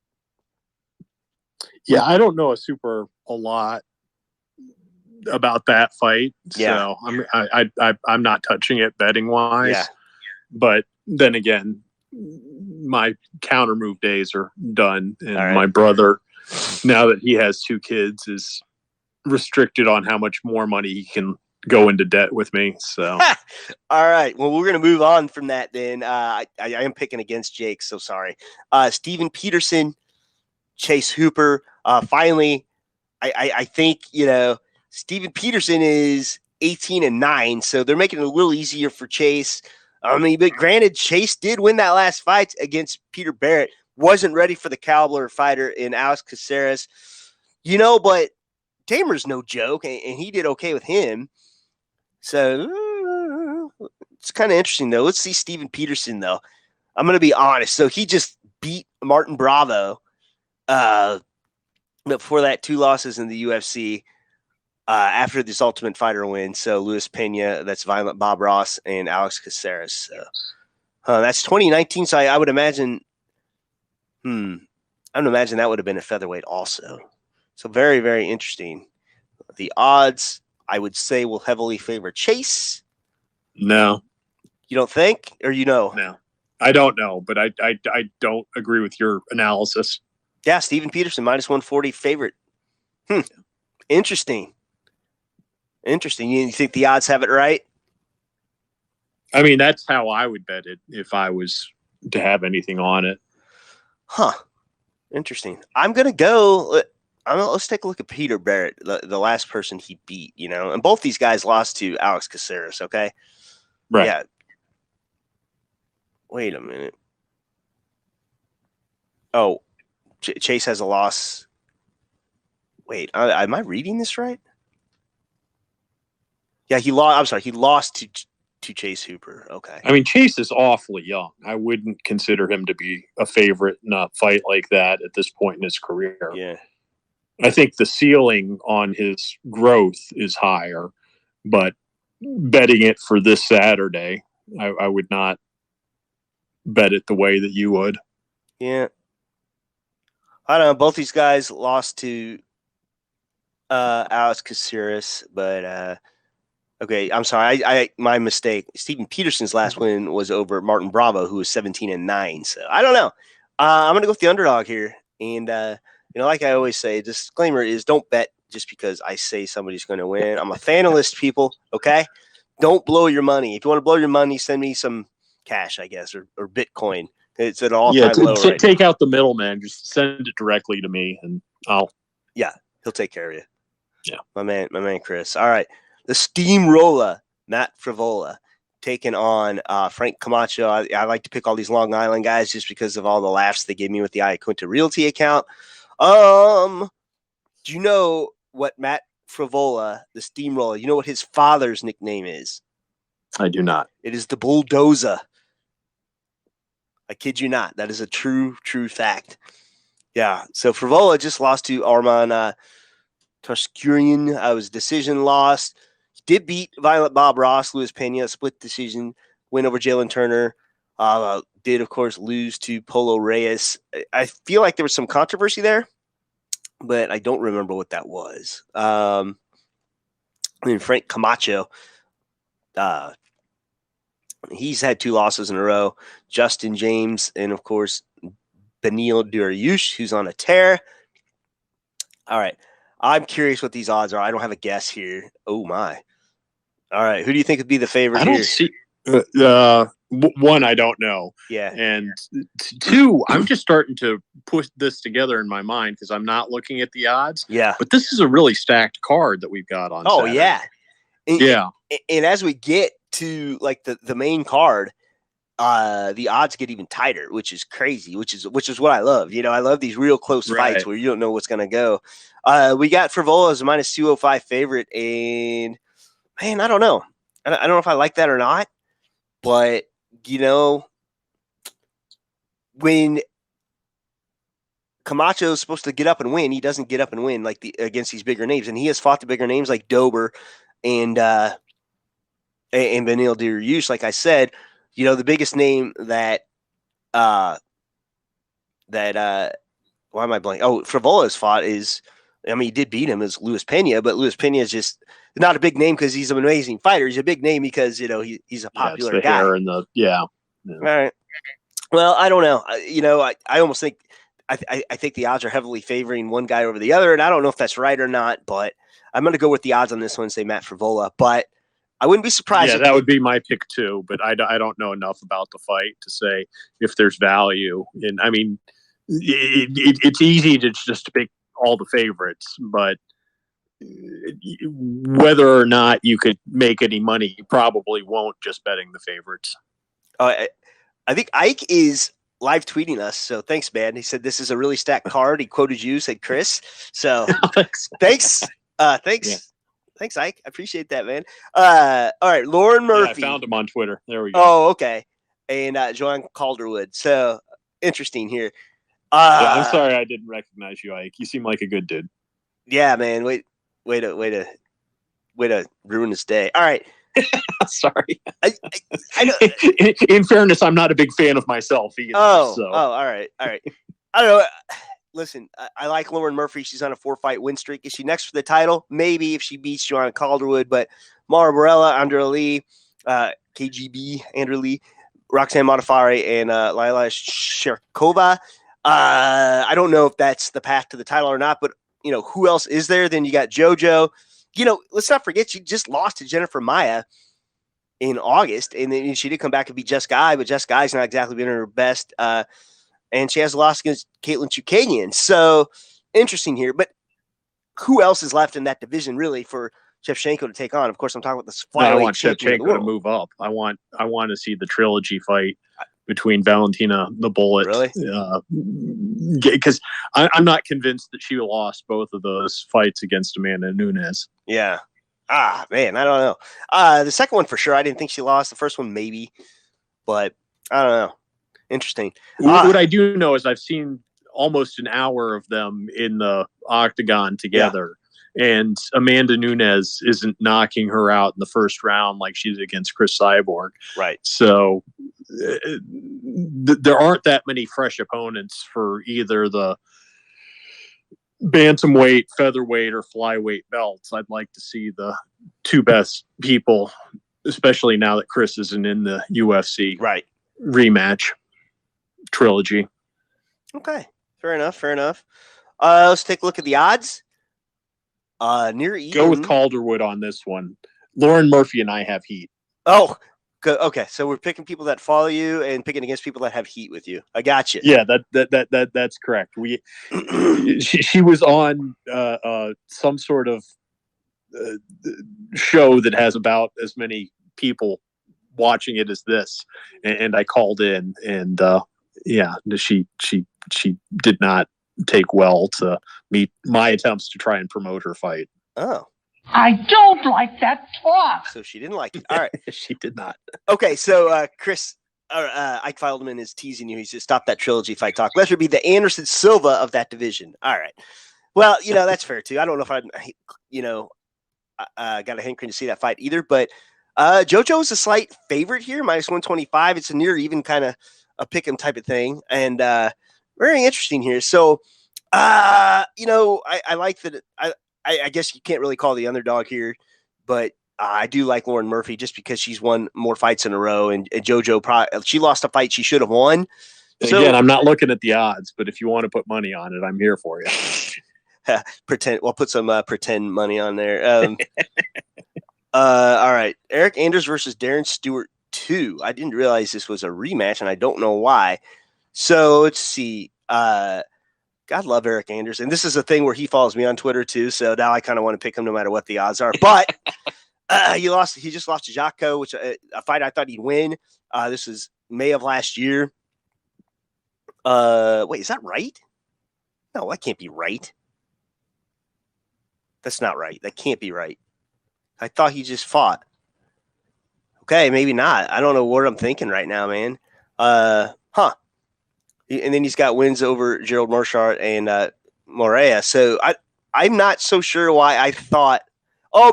Yeah, I don't know a lot about that fight.
Yeah.
So I'm not touching it betting wise.
Yeah.
But then again, my counter move days are done, and
right.
My brother, now that he has 2 kids, is restricted on how much more money he can go into debt with me. So
all right, well, we're gonna move on from that then. I am picking against Jake, so sorry. Steven Peterson, Chase Hooper. Finally, I think Steven Peterson is 18-9, so they're making it a little easier for Chase. I mean, but granted, Chase did win that last fight against Peter Barrett. Wasn't ready for the caliber fighter in Alex Caceres, but Tamer's no joke, and he did okay with him. So it's kind of interesting, though. Let's see Steven Peterson, though. I'm going to be honest. So he just beat Martin Bravo before that, 2 losses in the UFC after this Ultimate Fighter win. So Luis Pena, that's Violent Bob Ross, and Alex Caceres. So that's 2019. So I would imagine that would have been a featherweight also. So very, very interesting. The odds, I would say, will heavily favor Chase.
No.
You don't think? Or
No. I don't know, but I don't agree with your analysis.
Yeah, Steven Peterson, -140 favorite. Interesting. You think the odds have it right?
I mean, that's how I would bet it if I was to have anything on it.
Huh. Interesting. I'm going to go... let's take a look at Peter Barrett, the last person he beat, and both these guys lost to Alex Caceres, okay?
Right.
Yeah. Wait a minute. Oh, Chase has a loss. Wait, am I reading this right? Yeah, he lost. I'm sorry, he lost to Chase Hooper. Okay.
I mean, Chase is awfully young. I wouldn't consider him to be a favorite in a fight like that at this point in his career.
Yeah.
I think the ceiling on his growth is higher, but betting it for this Saturday, I would not bet it the way that you would.
Yeah. I don't know. Both these guys lost to Alex Caceres, but okay, I'm sorry. I my mistake. Steven Peterson's last win was over Martin Bravo, who was 17-9. So I don't know. I'm gonna go with the underdog here, and like I always say, disclaimer is don't bet just because I say somebody's going to win. I'm a fanalist, people. Okay, don't blow your money. If you want to blow your money, send me some cash, I guess, or Bitcoin. It's at an all-time low right
take out the middleman. Just send it directly to me, and I'll
He'll take care of you.
Yeah.
My man, Chris. All right. The steamroller, Matt Frevola, taking on Frank Camacho. I like to pick all these Long Island guys just because of all the laughs they gave me with the Iaquinta Realty account. Do you know what Matt Frevola, the steamroller, you know what his father's nickname is?
I do not.
It is the Bulldozer. I kid you not. That is a true fact. Yeah. So Frevola just lost to Arman Tuscurian. Was decision loss. He did beat Violent Bob Ross, Luis Pena, split decision, win over Jalen Turner. Did, of course, lose to Polo Reyes. I feel like there was some controversy there, but I don't remember what that was. And Frank Camacho, he's had 2 losses in a row. Justin James and, of course, Beneil Dariush, who's on a tear. All right. I'm curious what these odds are. I don't have a guess here. Oh, my. All right. Who do you think would be the favorite
I don't
here?
see one, I don't know.
Yeah.
And 2, I'm just starting to put this together in my mind because I'm not looking at the odds.
Yeah.
But this is a really stacked card that we've got on Saturday.
Yeah.
Yeah.
And as we get to like the main card, the odds get even tighter, which is crazy, which is what I love. You know, I love these real close fights where you don't know what's going to go. We got Frevola as a -205 favorite, and man, I don't know. I don't know if I like that or not, but you know, when Camacho is supposed to get up and win, he doesn't get up and win like against these bigger names, and he has fought the bigger names like Dober and Beneil Dariush. Like I said, you know, the biggest name that why am I blanking? Oh, Frevola's fought is, I mean, he did beat him as Luis Pena, but Luis Pena is just not a big name because he's an amazing fighter. He's a big name because, you know, he's a popular guy.
Hair and yeah.
All right. Well, I don't know. You know, I almost think I think the odds are heavily favoring one guy over the other, and I don't know if that's right or not, but I'm going to go with the odds on this one and say Matt Frevola. But I wouldn't be surprised.
Yeah, that would be my pick too, but I don't know enough about the fight to say if there's value. And I mean, it's easy to just pick all the favorites, but whether or not you could make any money, you probably won't just betting the favorites.
I think Ike is live tweeting us, so thanks, man. He said this is a really stacked card. He quoted you, said Chris. So thanks. Thanks. Yeah. Thanks, Ike. I appreciate that, man. All right, Lauren Murphy.
Yeah, I found him on Twitter. There we go.
Oh, okay. And Joanne Calderwood. So interesting here.
Yeah, I'm sorry I didn't recognize you, Ike. You seem like a good dude.
Yeah, man. Way to ruin this day. All right.
Sorry.
I know.
In fairness, I'm not a big fan of myself either.
All right. I don't know. Listen, I like Lauren Murphy. She's on a 4-fight win streak. Is she next for the title? Maybe if she beats Joanna Calderwood. But Mara Borella, Andrea Lee, KGB, Andrea Lee, Roxanne Modafari, and Lila Sherkova. I don't know if that's the path to the title or not. But, you know, who else is there? Then you got JoJo. You know, let's not forget she just lost to Jennifer Maia in August. And then she did come back and beat Jessica Ai. But Jessica Ai's not exactly been her best. And she has a loss against Caitlin Chukanian. So interesting here. But who else is left in that division really for Shevchenko to take on? Of course, I'm talking about this flyweight.
I want Shevchenko to move up. I want to see the trilogy fight between Valentina the Bullet.
Really?
Because I'm not convinced that she lost both of those fights against Amanda Nunes.
Yeah. Man, I don't know. The second one for sure, I didn't think she lost. The first one maybe, but I don't know. Interesting.
What I do know is I've seen almost an hour of them in the octagon together, and Amanda Nunes isn't knocking her out in the first round like she's against Chris Cyborg.
Right.
So there aren't that many fresh opponents for either the bantamweight, featherweight, or flyweight belts. I'd like to see the 2 best people, especially now that Chris isn't in the UFC rematch trilogy.
Okay, fair enough. Let's take a look at the odds. Near even.
Go with Calderwood on this one. Lauren Murphy and I have heat.
Oh, Okay, so we're picking people that follow you and picking against people that have heat with you. I got you.
Yeah, that's correct. She was on some sort of show that has about as many people watching it as this, and I called in, and she did not take well to meet my attempts to try and promote her fight.
Oh.
I don't like that talk.
So she didn't like it. All right.
She did not.
Okay, so Chris, Ike Feldman is teasing you. He says, stop that trilogy fight talk. Let her be the Anderson Silva of that division. All right. Well, that's fair too. I don't know if I got a hankering to see that fight either, but JoJo is a slight favorite here, -125. It's a near even kind of a pick 'em type of thing, and very interesting here. So, I like that. I guess you can't really call the underdog here, but I do like Lauren Murphy just because she's won more fights in a row, and JoJo she lost a fight she should have won. So,
again, I'm not looking at the odds, but if you want to put money on it, I'm here for you.
Put some pretend money on there. All right, Eric Anders versus Darren Stewart 2. I didn't realize this was a rematch, and I don't know why. So let's see. God love Eric Anders, and this is a thing where he follows me on Twitter too. So now I kind of want to pick him no matter what the odds are. But he just lost to Jaco, which a fight I thought he'd win. This is May of last year. Wait, is that right? No, that can't be right. That's not right. That can't be right. I thought he just fought. Okay, maybe not. I don't know what I'm thinking right now, man. And then he's got wins over Gerald Marchart and Morea. So I'm not so sure why I thought,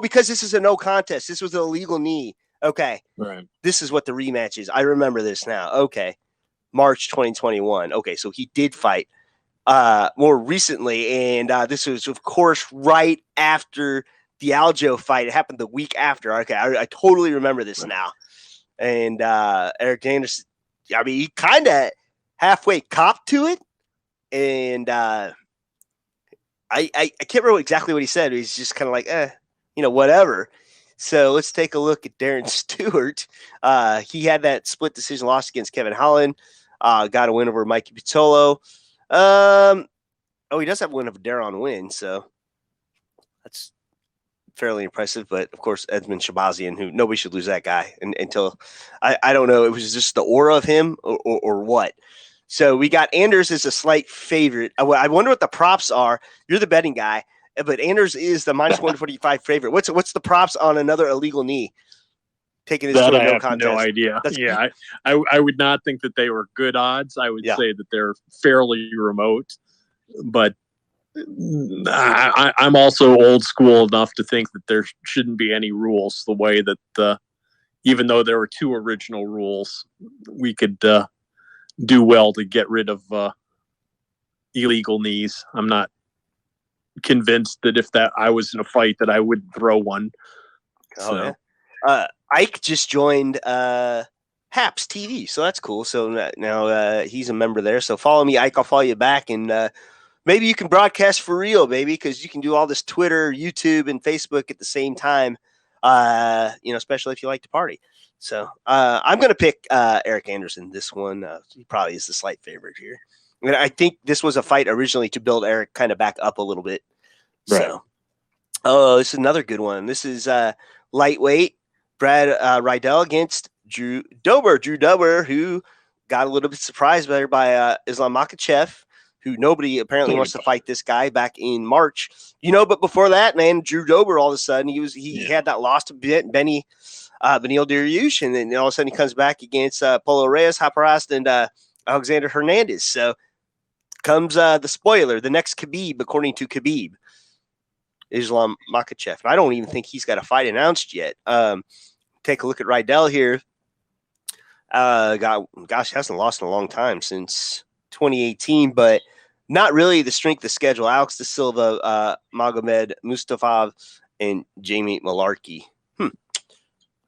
because this is a no contest. This was an illegal knee. Okay.
Right.
This is what the rematch is. I remember this now. Okay. March 2021. Okay, so he did fight more recently, and this was, of course, right after the Aljo fight. It happened the week after. Okay, I totally remember this now. And Eric Anderson, I mean, he kind of halfway copped to it, and I can't remember exactly what he said. He's just kind of like, whatever. So let's take a look at Darren Stewart. He had that split decision loss against Kevin Holland. Got a win over Mikey Pizzolo. He does have a win over Darren Wynn, so that's fairly impressive. But of course, Edmund Shabazian, who nobody should lose that guy until I don't know. It was just the aura of him or what. So we got Anders as a slight favorite. I wonder what the props are. You're the betting guy, but Anders is the -145 favorite. What's the props on another illegal knee? Taking this to a no contest.
No idea. I would not think that they were good odds. I would say that they're fairly remote, but I'm also old school enough to think that there shouldn't be any rules. The way that even though there were 2 original rules, we could do well to get rid of illegal knees. I'm not convinced that if I was in a fight that I would throw one. So.
Ike just joined Happs TV, so that's cool. So now he's a member there. So follow me, Ike. I'll follow you back, and maybe you can broadcast for real, baby, because you can do all this Twitter, YouTube, and Facebook at the same time. Especially if you like to party. So I'm going to pick Eric Anderson. This one, he probably is the slight favorite here. And I think this was a fight originally to build Eric kind of back up a little bit.
Right.
So, this is another good one. This is lightweight Brad Riddell against Drew Dober. Drew Dober, who got a little bit surprised by Islam Makhachev, who nobody apparently wants to fight this guy back in March. But before that, man, Drew Dober, all of a sudden, he had that loss to Benil Dariush, and then all of a sudden he comes back against Polo Reyes, Haparast, and Alexander Hernandez. So comes the spoiler, the next Khabib, according to Khabib, Islam Makhachev. I don't even think he's got a fight announced yet. Take a look at Riddell here. Hasn't lost in a long time, since 2018, but not really the strength of schedule. Alex Da Silva, Magomed Mustafa, and Jamie Malarkey. I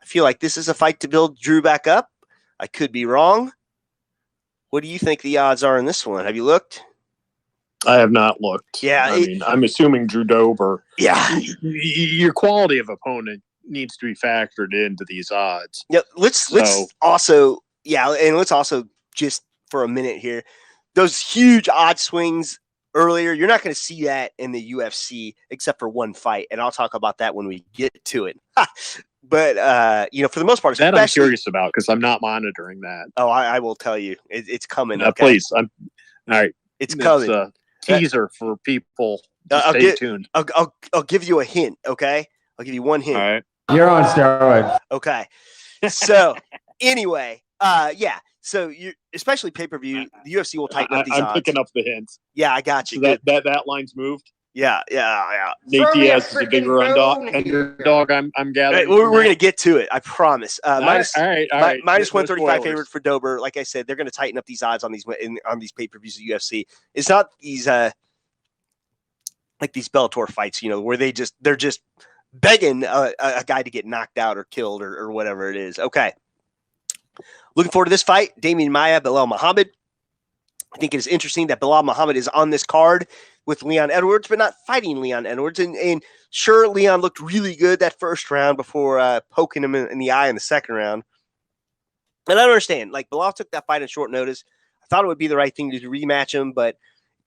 feel like this is a fight to build Drew back up. I could be wrong. What do you think the odds are in this one? Have you looked?
I have not looked.
Yeah.
I'm assuming Drew Dober.
Yeah.
Your quality of opponent needs to be factored into these odds.
Yeah, let's also just for a minute here, those huge odd swings earlier, you're not going to see that in the UFC except for one fight, and I'll talk about that when we get to it. But for the most part,
that I'm curious about because I'm not monitoring that.
Oh, I will tell you, it's coming.
Okay? Please, all right.
It's coming.
A teaser for people. Stay tuned.
I'll give you a hint. Okay, I'll give you one hint.
All right.
You're on steroids.
Okay. So anyway, yeah. So you, especially pay-per-view, the UFC will tighten up these odds.
I'm picking up the hints.
Yeah, I got you.
So that line's moved.
Yeah.
Nate Diaz is a bigger underdog. I'm gathering.
We're going to get to it. I promise. Minus 135 favorite for Dober. Like I said, they're going to tighten up these odds on these pay-per-views of UFC. It's not these like these Bellator fights, where they're just begging a guy to get knocked out or killed or whatever it is. Okay. Looking forward to this fight. Damian Maia, Belal Muhammad. I think it is interesting that Belal Muhammad is on this card with Leon Edwards, but not fighting Leon Edwards. And sure, Leon looked really good that first round before poking him in the eye in the second round. And I don't understand. Like, Belal took that fight on short notice. I thought it would be the right thing to rematch him, but it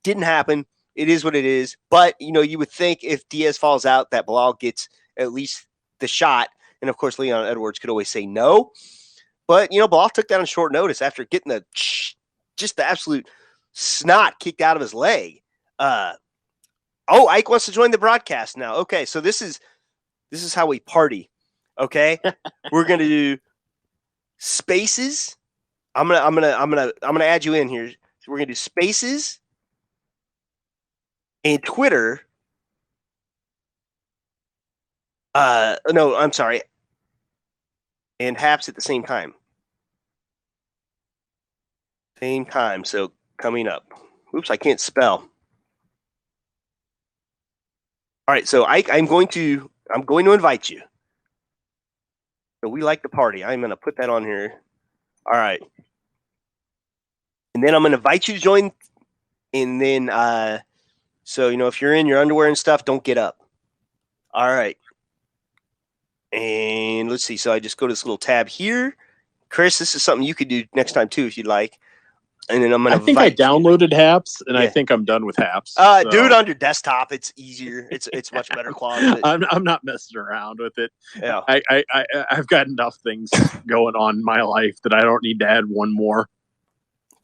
didn't happen. It is what it is. But, you would think if Diaz falls out that Belal gets at least the shot. And, of course, Leon Edwards could always say no. But, Belal took that on short notice after getting the absolute snot kicked out of his leg. Ike wants to join the broadcast now. Okay, so this is how we party. Okay? We're going to do spaces. I'm gonna add you in here. So we're going to do spaces and Twitter. No, I'm sorry. And Happs at the same time. So coming up. Oops, I can't spell. All right, so Ike, I'm going to invite you. So we like the party. I'm going to put that on here. All right. And then I'm going to invite you to join. And then, if you're in your underwear and stuff, don't get up. All right. And let's see. So I just go to this little tab here. Chris, this is something you could do next time too, if you'd like. And then I
think I downloaded Happs, and I think I'm done with Happs.
Do it on your desktop. It's easier. It's much better quality.
I'm not messing around with it.
Yeah.
I've got enough things going on in my life that I don't need to add one more.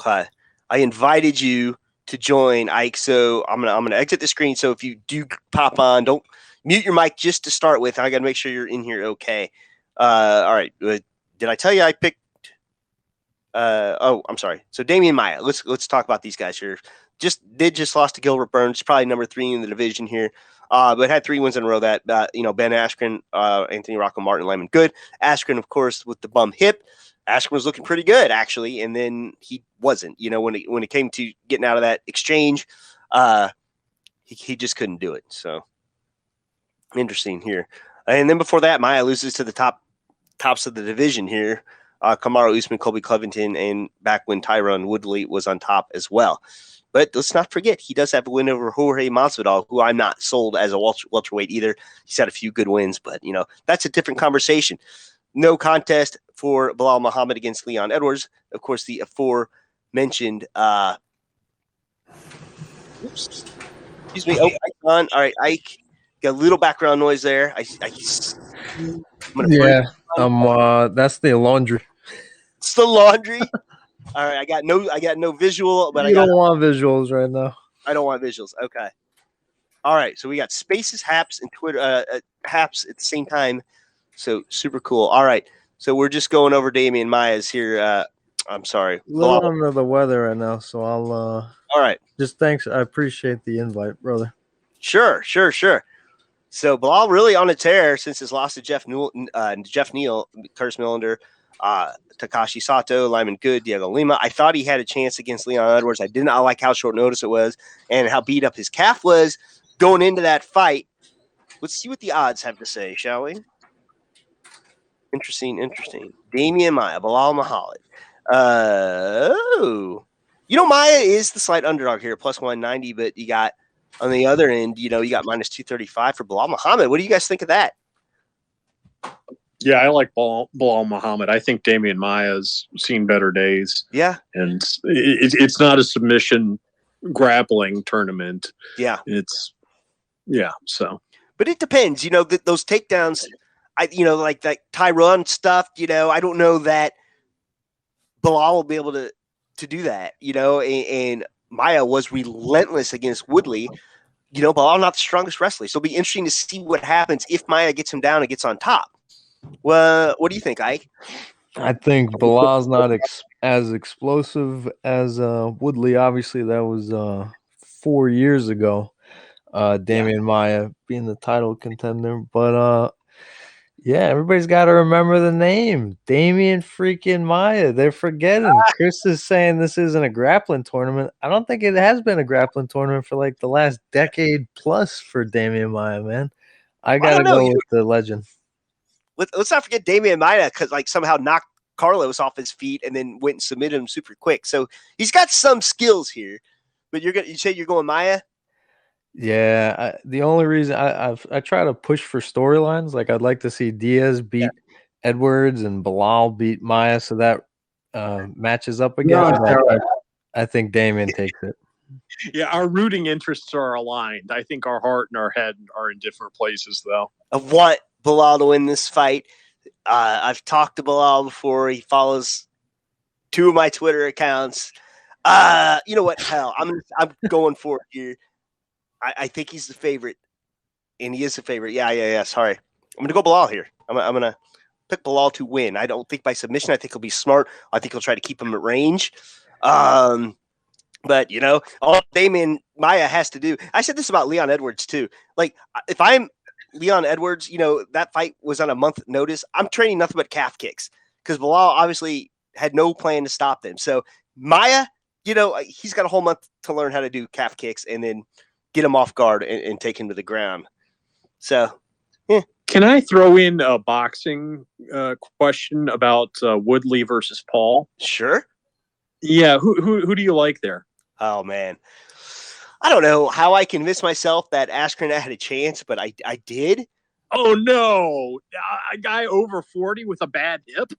Okay. I invited you to join, Ike. So I'm gonna exit the screen. So if you do pop on, don't mute your mic just to start with. I got to make sure you're in here. Okay. All right. Did I tell you I picked? I'm sorry. So Damian Maia. Let's talk about these guys here. Just lost to Gilbert Burns, probably number 3 in the division here. But had 3 wins in a row. That Ben Askren, Anthony Rocco Martin, Lyman Good. Askren, of course, with the bum hip. Askren was looking pretty good actually, and then he wasn't. When it came to getting out of that exchange, he just couldn't do it. So interesting here. And then before that, Maia loses to the tops of the division here. Kamaru Usman, Colby Covington, and back when Tyron Woodley was on top as well. But let's not forget, he does have a win over Jorge Masvidal, who I'm not sold as a welterweight either. He's had a few good wins, but, that's a different conversation. No contest for Belal Muhammad against Leon Edwards. Of course, the aforementioned excuse me. Oh, Ike's on. All right, Ike. Got a little background noise there. That's
the laundry.
It's the laundry. All right, I got no visual, but
I don't want visuals right now.
I don't want visuals. Okay. All right, so we got Spaces, Happs, and Twitter Happs at the same time. So super cool. All right, so we're just going over Damian Maia's here. I'm sorry.
A little under the weather right now, so I'll.
All right.
Just thanks. I appreciate the invite, brother.
Sure. So Belal really on a tear since his loss to Jeff Neal, Curtis Millender, Takashi Sato, Lyman Good, Diego Lima. I thought he had a chance against Leon Edwards. I did not like how short notice it was and how beat up his calf was going into that fight. Let's see what the odds have to say, shall we? Interesting. Damian Maia, Belal Muhammad. Maia is the slight underdog here, plus 190, but you got on the other end, you got minus 235 for Belal Muhammad. What do you guys think of that?
Yeah, I like Bilal Muhammad. I think Damian Maia's seen better days.
Yeah.
And it's not a submission grappling tournament.
Yeah.
So.
But it depends. Those takedowns, like that Tyrone stuff, I don't know that Bilal will be able to do that, and Maia was relentless against Woodley. Bilal not the strongest wrestler. So it'll be interesting to see what happens if Maia gets him down and gets on top. Well, what do you think, Ike?
I think Bilal's not as explosive as Woodley. Obviously, that was 4 years ago. Damian Maia being the title contender. But yeah, everybody's got to remember the name. Damian freaking Maia. They're forgetting. Chris is saying this isn't a grappling tournament. I don't think it has been a grappling tournament for like the last decade plus for Damian Maia, man. I got to go with the legend.
Let's not forget Damian Maia, because somehow knocked Carlos off his feet and then went and submitted him super quick. So he's got some skills here. But you say you're going Maia?
Yeah, the only reason I try to push for storylines, like I'd like to see Diaz beat Edwards and Bilal beat Maia, so that matches up again. I think Damian takes it.
Yeah, our rooting interests are aligned. I think our heart and our head are in different places, though.
I want Bilal to win this fight. I've talked to Bilal before. He follows 2 of my Twitter accounts. You know what? Hell, I'm going for it here. I think he's the favorite, and he is the favorite. Yeah. Sorry. I'm going to go Bilal here. I'm going to pick Bilal to win. I don't think by submission. I think he'll be smart. I think he'll try to keep him at range. But, all Damian Maia has to do. I said this about Leon Edwards, too. Like, if I'm Leon Edwards, that fight was on a month notice. I'm training nothing but calf kicks because Bilal obviously had no plan to stop them. So, Maia, he's got a whole month to learn how to do calf kicks and then get him off guard and take him to the ground. So,
Can I throw in a boxing question about Woodley versus Paul?
Sure.
Yeah, who do you like there?
Oh, man. I don't know how I convinced myself that Askren had a chance, but I did.
Oh, no. A guy over 40 with a bad hip?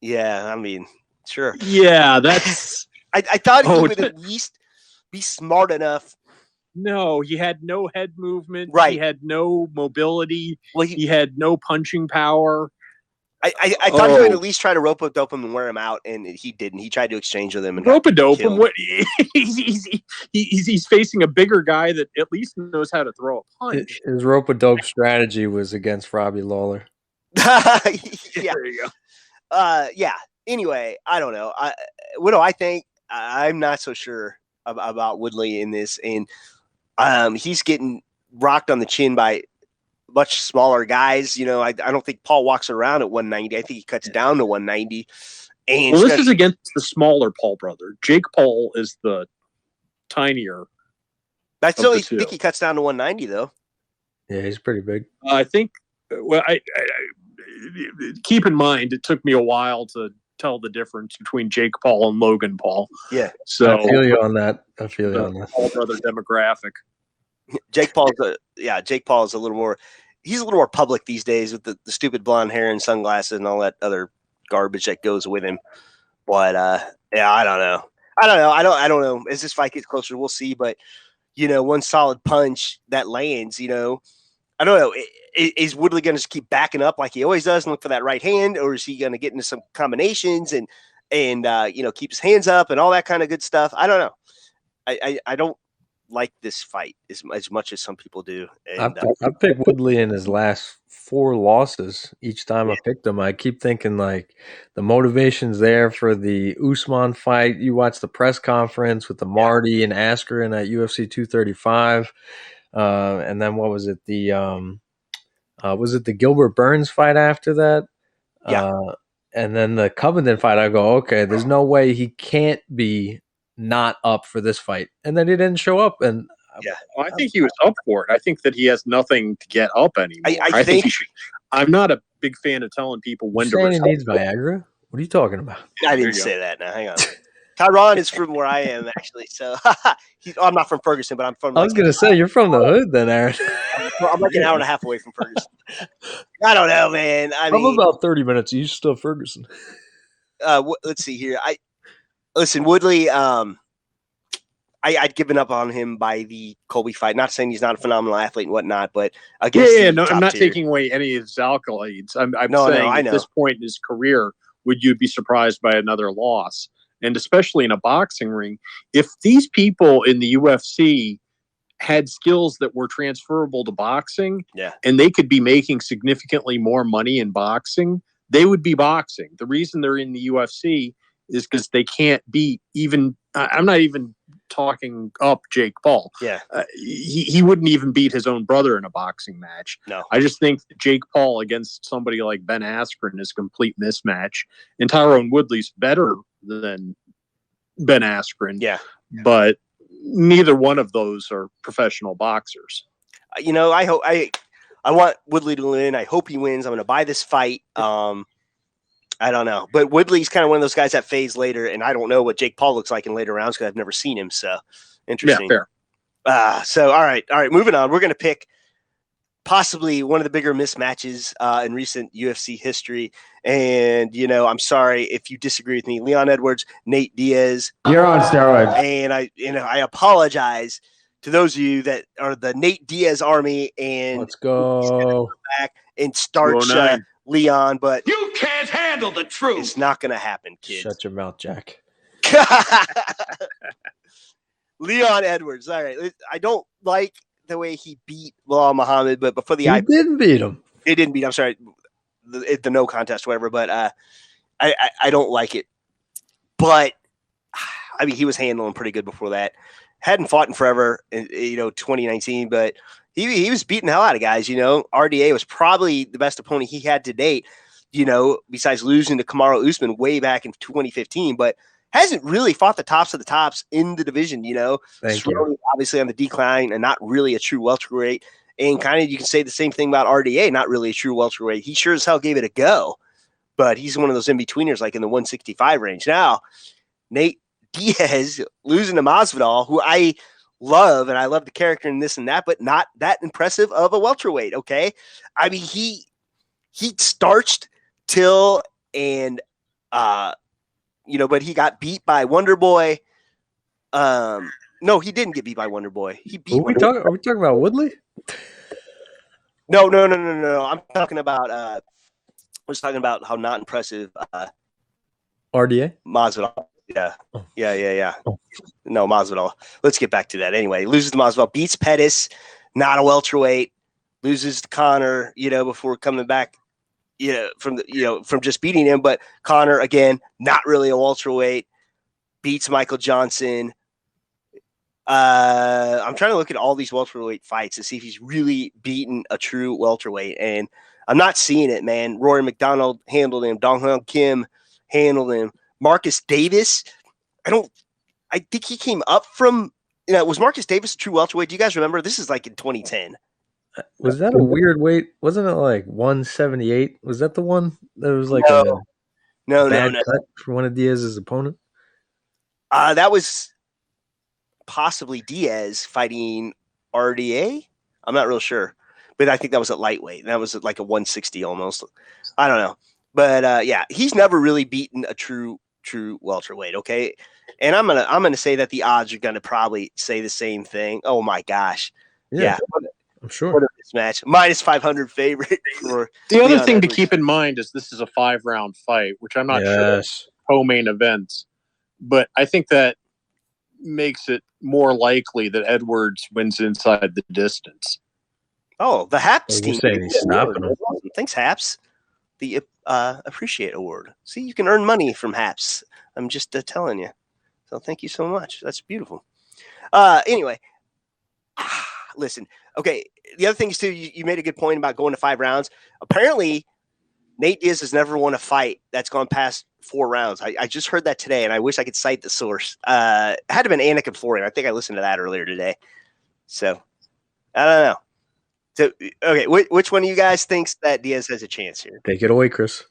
Yeah, I mean, sure.
Yeah, that's...
I thought he would at least be smart enough.
No, he had no head movement.
Right.
He had no mobility.
Well,
he had no punching power.
I thought he would at least try to rope-a-dope him and wear him out, and he didn't. He tried to exchange with him. And
rope-a-dope him? What? He's facing a bigger guy that at least knows how to throw a punch.
His rope-a-dope strategy was against Robbie Lawler.
Yeah.
There you go.
Yeah. Anyway, I don't know. What do I think? I'm not so sure about Woodley in this, and he's getting rocked on the chin by much smaller guys. I don't think Paul walks around at 190. I think he cuts down to 190. And
this is against the smaller Paul brother. Jake Paul is the tinier.
I still think he cuts down to 190 though.
Yeah, he's pretty big.
I think. Well, I keep in mind it took me a while to tell the difference between Jake Paul and Logan Paul.
Yeah,
so I feel you on that.
Paul brother demographic.
Jake Paul is a little more. He's a little more public these days with the stupid blonde hair and sunglasses and all that other garbage that goes with him. But yeah, I don't know. I don't know. As this fight gets closer, we'll see. But one solid punch that lands. I don't know. Is Woodley going to just keep backing up like he always does and look for that right hand, or is he going to get into some combinations and keep his hands up and all that kind of good stuff? I don't know. I don't like this fight as much as some people do. And,
I picked Woodley in his last 4 losses. Each time I picked him, I keep thinking like the motivation's there for the Usman fight. You watch the press conference with the Marty and Askren at UFC 235. And then what was it? Was it the Gilbert Burns fight after that?
Yeah.
And then the Covington fight, I go, okay, there's no way he can't be not up for this fight. And then he didn't show up. And
I think he was up for it. I think that he has nothing to get up anymore.
I think
he should. I'm not a big fan of telling people when to
retire. He needs Viagra? What are you talking about?
I didn't say that. Now, hang on. Tyrone is from where I am, actually. So I'm not from Ferguson, but I'm from.
I was going to say, you're from the hood then, Aaron.
I'm like an hour and a half away from Ferguson. I don't know, man. I
I'm
mean,
about 30 minutes east of Ferguson.
let's see here. Listen, Woodley. I'd given up on him by the Colby fight. Not saying he's not a phenomenal athlete and whatnot, but against
no, I'm not
tier.
taking away any of his accolades. I'm
No,
saying
I
at
know.
this point in his career, would you be surprised by another loss? And especially in a boxing ring, if these people in the UFC had skills that were transferable to boxing, and they could be making significantly more money in boxing, they would be boxing. The reason they're in the UFC is because they can't beat even. I'm not even talking up Jake Paul.
Yeah.
He wouldn't even beat his own brother in a boxing match.
No.
I just think that Jake Paul against somebody like Ben Askren is a complete mismatch. And Tyrone Woodley's better than Ben Askren.
Yeah.
But neither one of those are professional boxers.
I hope I want Woodley to win. I hope he wins. I'm going to buy this fight. I don't know, but Woodley's kind of one of those guys that fades later, and I don't know what Jake Paul looks like in later rounds because I've never seen him. So interesting.
Yeah, fair.
So all right. Moving on. We're going to pick possibly one of the bigger mismatches in recent UFC history. And I'm sorry if you disagree with me. Leon Edwards, Nate Diaz.
You're on steroids.
And I apologize to those of you that are the Nate Diaz army and
let's go
back and start Leon, but
You can't handle the truth.
it's not going to happen, kids.
Shut your mouth, Jack.
Leon Edwards. All right. I don't like the way he beat Bilal Muhammad, but before the
didn't beat him.
He didn't beat. I'm sorry, the no contest, whatever. But I don't like it. But I mean, he was handling pretty good before that. Hadn't fought in forever, in 2019, but he was beating the hell out of guys. RDA was probably the best opponent he had to date. Besides losing to Kamaru Usman way back in 2015, but hasn't really fought the tops of the tops in the division.
Thank you.
Obviously on the decline and not really a true welterweight. And kind of you can say the same thing about RDA, not really a true welterweight. He sure as hell gave it a go, but he's one of those in-betweeners like in the 165 range. Now, Nate Diaz losing to Masvidal, who I love, and I love the character in this and that, but not that impressive of a welterweight, okay? I mean, he starched Till and, but he got beat by Wonder Boy. No, he didn't get beat by Wonder Boy. He beat.
Are we talking about Woodley?
No. I'm talking about. I was talking about how not impressive.
RDA.
Masvidal. Yeah.
Oh.
Yeah.
Oh.
No, Masvidal. Let's get back to that. Anyway, loses to Masvidal, beats Pettis, not a welterweight. Loses to Connor. Before coming back. From just beating him, but Connor again, not really a welterweight. Beats Michael Johnson. I'm trying to look at all these welterweight fights to see if he's really beaten a true welterweight, and I'm not seeing it, man. Rory McDonald handled him. Dong Hyun Kim handled him. Marcus Davis, I think he came up from. Was Marcus Davis a true welterweight? Do you guys remember? This is like in 2010.
Was that a weird weight? Wasn't it like 178? Was that the one that was like
no,
bad cut for one of Diaz's opponent?
That was possibly Diaz fighting RDA. I'm not real sure, but I think that was at lightweight. That was at like a 160 almost. I don't know, but yeah, he's never really beaten a true welterweight. Okay, and I'm gonna say that the odds are gonna probably say the same thing. Oh my gosh, yeah.
I'm sure.
What a mismatch. Minus 500 favorite for
the other
Leon
thing
Edwards.
to keep in mind is this is a 5-round fight, which I'm not sure is co-main events, but I think that makes it more likely that Edwards wins inside the distance.
Oh, the Happs team.
Saying he's stopping him.
Thanks, Happs. The Appreciate Award. See, you can earn money from Happs. I'm just telling you. So thank you so much. That's beautiful. Anyway, listen. Okay, the other thing is, too, you made a good point about going to 5 rounds. Apparently, Nate Diaz has never won a fight that's gone past 4 rounds. I just heard that today, and I wish I could cite the source. It had to have been Anakin Florian. I think I listened to that earlier today. So, I don't know. So, okay, which one of you guys thinks that Diaz has a chance here?
Take it away, Chris.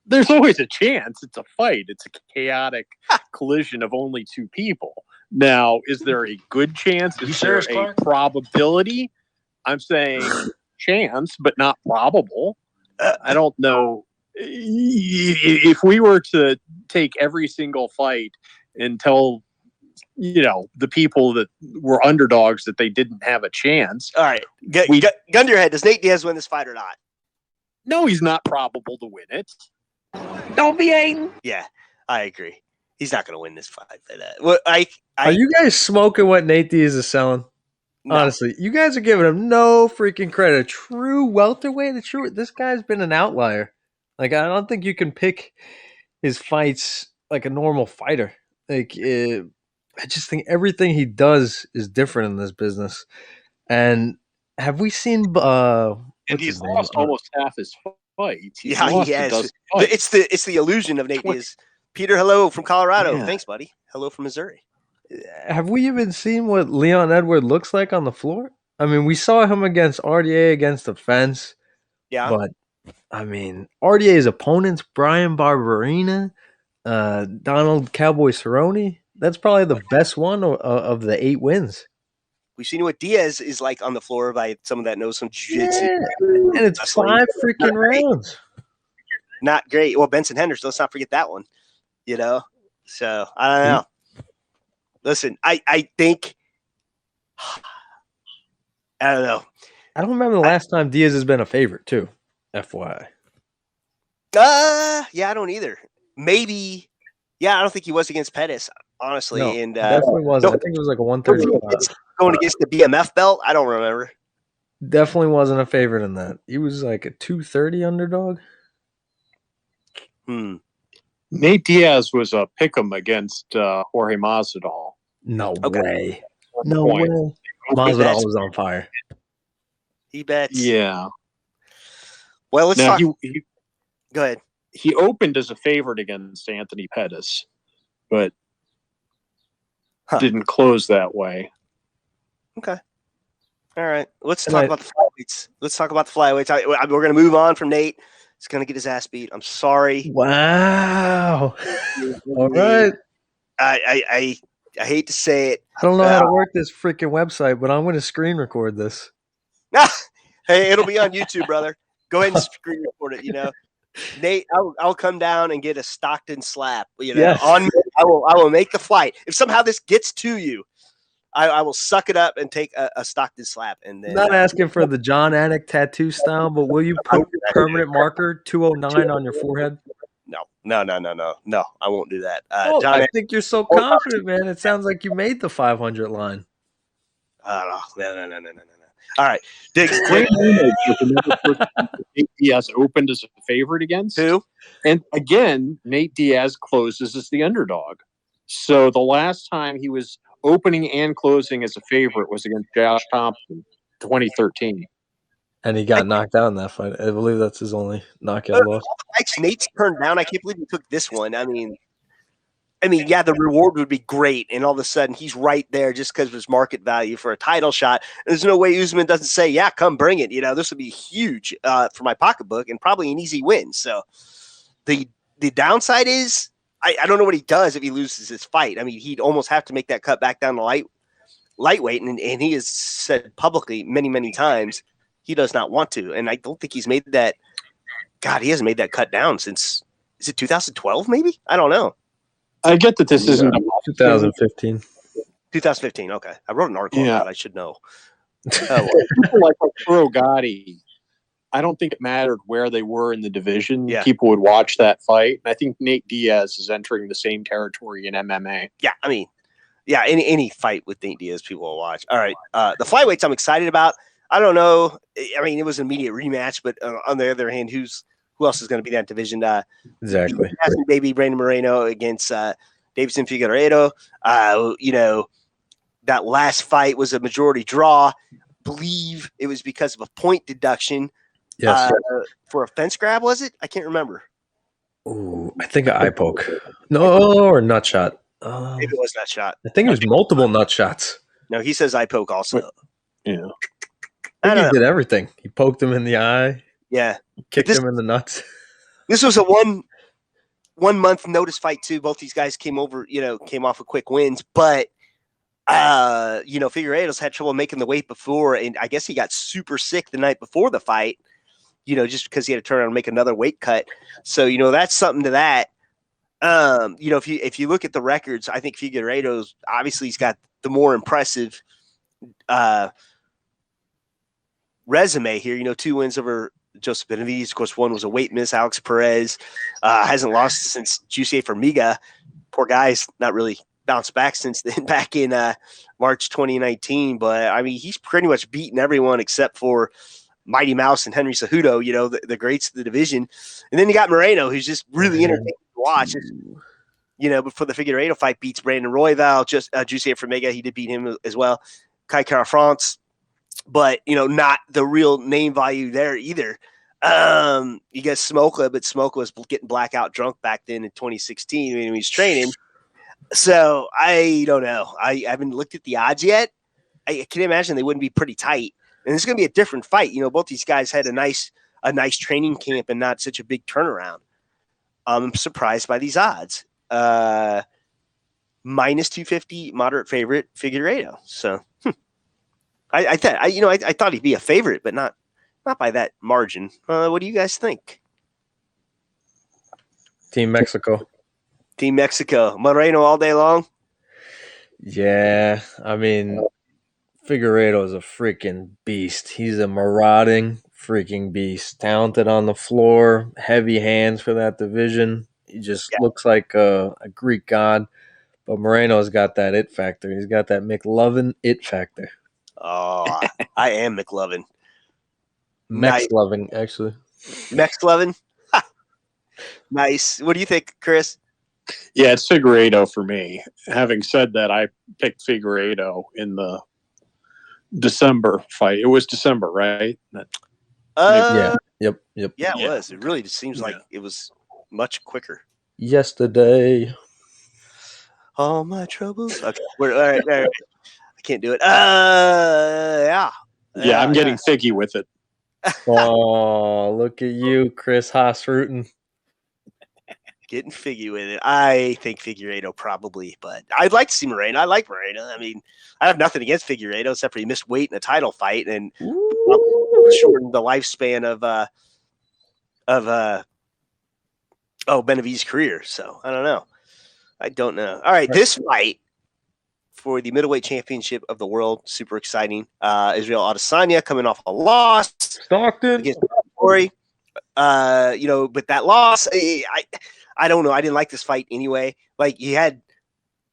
There's always a chance. It's a fight. It's a chaotic collision of only 2 people. Now, is there a good chance? Is there a probability? I'm saying chance, but not probable. I don't know. If we were to take every single fight and tell, the people that were underdogs that they didn't have a chance.
All right. Gun to your head. Does Nate Diaz win this fight or not?
No, he's not probable to win it.
Don't be Aiden.
Yeah, I agree. He's not going to win this fight. Well,
Are you guys smoking what Nate Diaz is selling? No. Honestly, you guys are giving him no freaking credit. A true welterweight, this guy's been an outlier. Like, I don't think you can pick his fights like a normal fighter. Like, I just think everything he does is different in this business. And have we seen?
And he's lost almost half his fights.
He has. It's the illusion of Nate Diaz. Peter, hello from Colorado. Yeah. Thanks, buddy. Hello from Missouri.
Have we even seen what Leon Edward looks like on the floor? I mean, we saw him against RDA against the fence.
Yeah.
But, I mean, RDA's opponents, Brian Barberina, Donald Cowboy Cerrone, that's probably the best one of the 8 wins.
We've seen what Diaz is like on the floor by someone that knows some jiu-jitsu.
Yeah. And it's 5 freaking rounds.
Not great. Well, Benson Henderson, let's not forget that one. So I don't know. Listen, I think I don't know.
I don't remember the last time Diaz has been a favorite too. FYI.
Yeah, I don't either. Maybe. Yeah, I don't think he was against Pettis, honestly.
No,
and
definitely wasn't. I think it was like a 135.
Going against the BMF belt, I don't remember.
Definitely wasn't a favorite in that. He was like a 230 underdog.
Nate Diaz was a pick'em against Jorge Masvidal.
No way. No way. Masvidal was on fire.
He bets.
Yeah.
Well, let's talk. Go ahead.
He opened as a favorite against Anthony Pettis, but didn't close that way.
Okay. All right. Let's talk about the flyweights. We're going to move on from Nate. He's going to get his ass beat. I'm sorry.
Wow. All right.
I hate to say it.
I don't know how to work this freaking website, but I'm going to screen record this.
Hey, it'll be on YouTube, brother. Go ahead and screen record it. Nate, I'll come down and get a Stockton slap.
Yes.
I will make the flight. If somehow this gets to you, I will suck it up and take a Stockton slap. And then
not asking for the John Anik tattoo style, but will you put permanent marker 209 on your forehead?
No. I won't do that.
John, I think you're so confident, man. It sounds like you made the 500 line.
No. All right, Diggs.
Nate Diaz opened as a favorite against
who?
And again, Nate Diaz closes as the underdog. So the last time he was opening and closing as a favorite was against Josh Thompson, 2013.
And he got knocked out in that fight. I believe that's his only knockout loss.
Nate's turned down. I can't believe he took this one. I mean, yeah, the reward would be great, and all of a sudden he's right there just because of his market value for a title shot. There's no way Usman doesn't say, "Yeah, come bring it." This would be huge for my pocketbook and probably an easy win. So the downside is I don't know what he does if he loses his fight. I mean, he'd almost have to make that cut back down to lightweight, and he has said publicly many times he does not want to, and I don't think he's made that. God, he hasn't made that cut down since, is it 2012 maybe? I don't know.
I get that this isn't
2015.
2015, okay. I wrote an article on that. I should know.
People like Pro Gotti, I don't think it mattered where they were in the division.
Yeah.
People would watch that fight. And I think Nate Diaz is entering the same territory in MMA.
Yeah, I mean, any fight with Nate Diaz, people will watch. All right, the flyweights I'm excited about. I don't know. I mean, it was an immediate rematch, but on the other hand, who else is going to be in that division?
Exactly.
Baby Brandon Moreno against Davidson Figueiredo. That last fight was a majority draw. I believe it was because of a point deduction.
Yes.
For a fence grab, was it? I can't remember.
Ooh, I think an eye poke. No, or nut shot.
Maybe it was nut shot.
I think it was multiple nut shots.
No, he says eye poke also.
Yeah.
I think he did everything. He poked him in the eye.
Yeah.
Kicked him in the nuts.
This was a one month notice fight too. Both these guys came off with quick wins, but Figueiredo's had trouble making the weight before, and I guess he got super sick the night before the fight, just because he had to turn around and make another weight cut. So, that's something to that. If you look at the records, I think Figueiredo's obviously he's got the more impressive resume here. 2 wins over Joseph Benavidez. Of course, one was a weight miss. Alex Perez hasn't lost since Jussier Formiga. Poor guy's not really bounced back since then, back in March 2019. But I mean, he's pretty much beaten everyone except for Mighty Mouse and Henry Cejudo, the greats of the division. And then you got Moreno, who's just really entertaining to watch. Before the Figueiredo fight, beats Brandon Royval, just Jussier Formiga. He did beat him as well. Kai Kara France. But, not the real name value there either. You got Smoka, but Smoka was getting blackout drunk back then in 2016 when he was training. So I don't know. I haven't looked at the odds yet. I can imagine they wouldn't be pretty tight. And it's going to be a different fight. Both these guys had a nice training camp and not such a big turnaround. I'm surprised by these odds. Minus 250, moderate favorite, Figueiredo. So I thought he'd be a favorite, but not by that margin. What do you guys think?
Team Mexico.
Team Mexico. Moreno all day long?
Yeah, I mean, Figueiredo is a freaking beast. He's a marauding freaking beast. Talented on the floor, heavy hands for that division. He just looks like a Greek god. But Moreno's got that it factor. He's got that McLovin it factor.
Oh, I am McLovin.
Mex-loving, actually.
Mex-lovin? Nice. What do you think, Chris?
Yeah, it's Figueiredo for me. Having said that, I picked Figueiredo in the December fight. It was December, right?
Yeah. Yep.
Yeah, it was. It really just seems like it was much quicker.
Yesterday.
All my troubles. Okay. All right. I can't do it. Yeah.
Yeah, I'm getting figgy with it.
Oh, look at you, Chris Haas rooting.
Getting figgy with it. I think Figueiredo probably, but I'd like to see Moreno. I like Moreno. I mean, I have nothing against Figueiredo except for he missed weight in a title fight and shortened the lifespan of Benavidez's career. So I don't know. All right, this fight for the middleweight championship of the world, super exciting. Israel Adesanya coming off a loss
Stockton
against Corey. But that loss, I don't know. I didn't like this fight anyway. Like, you had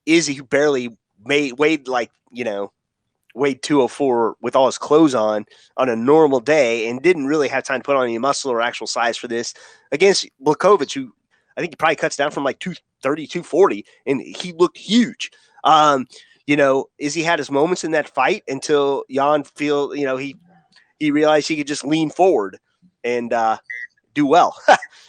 Izzy, who barely weighed 204 with all his clothes on a normal day and didn't really have time to put on any muscle or actual size for this, against Blachowicz, who I think he probably cuts down from like 230, 240, and he looked huge. Izzy had his moments in that fight until Jan he realized he could just lean forward and do well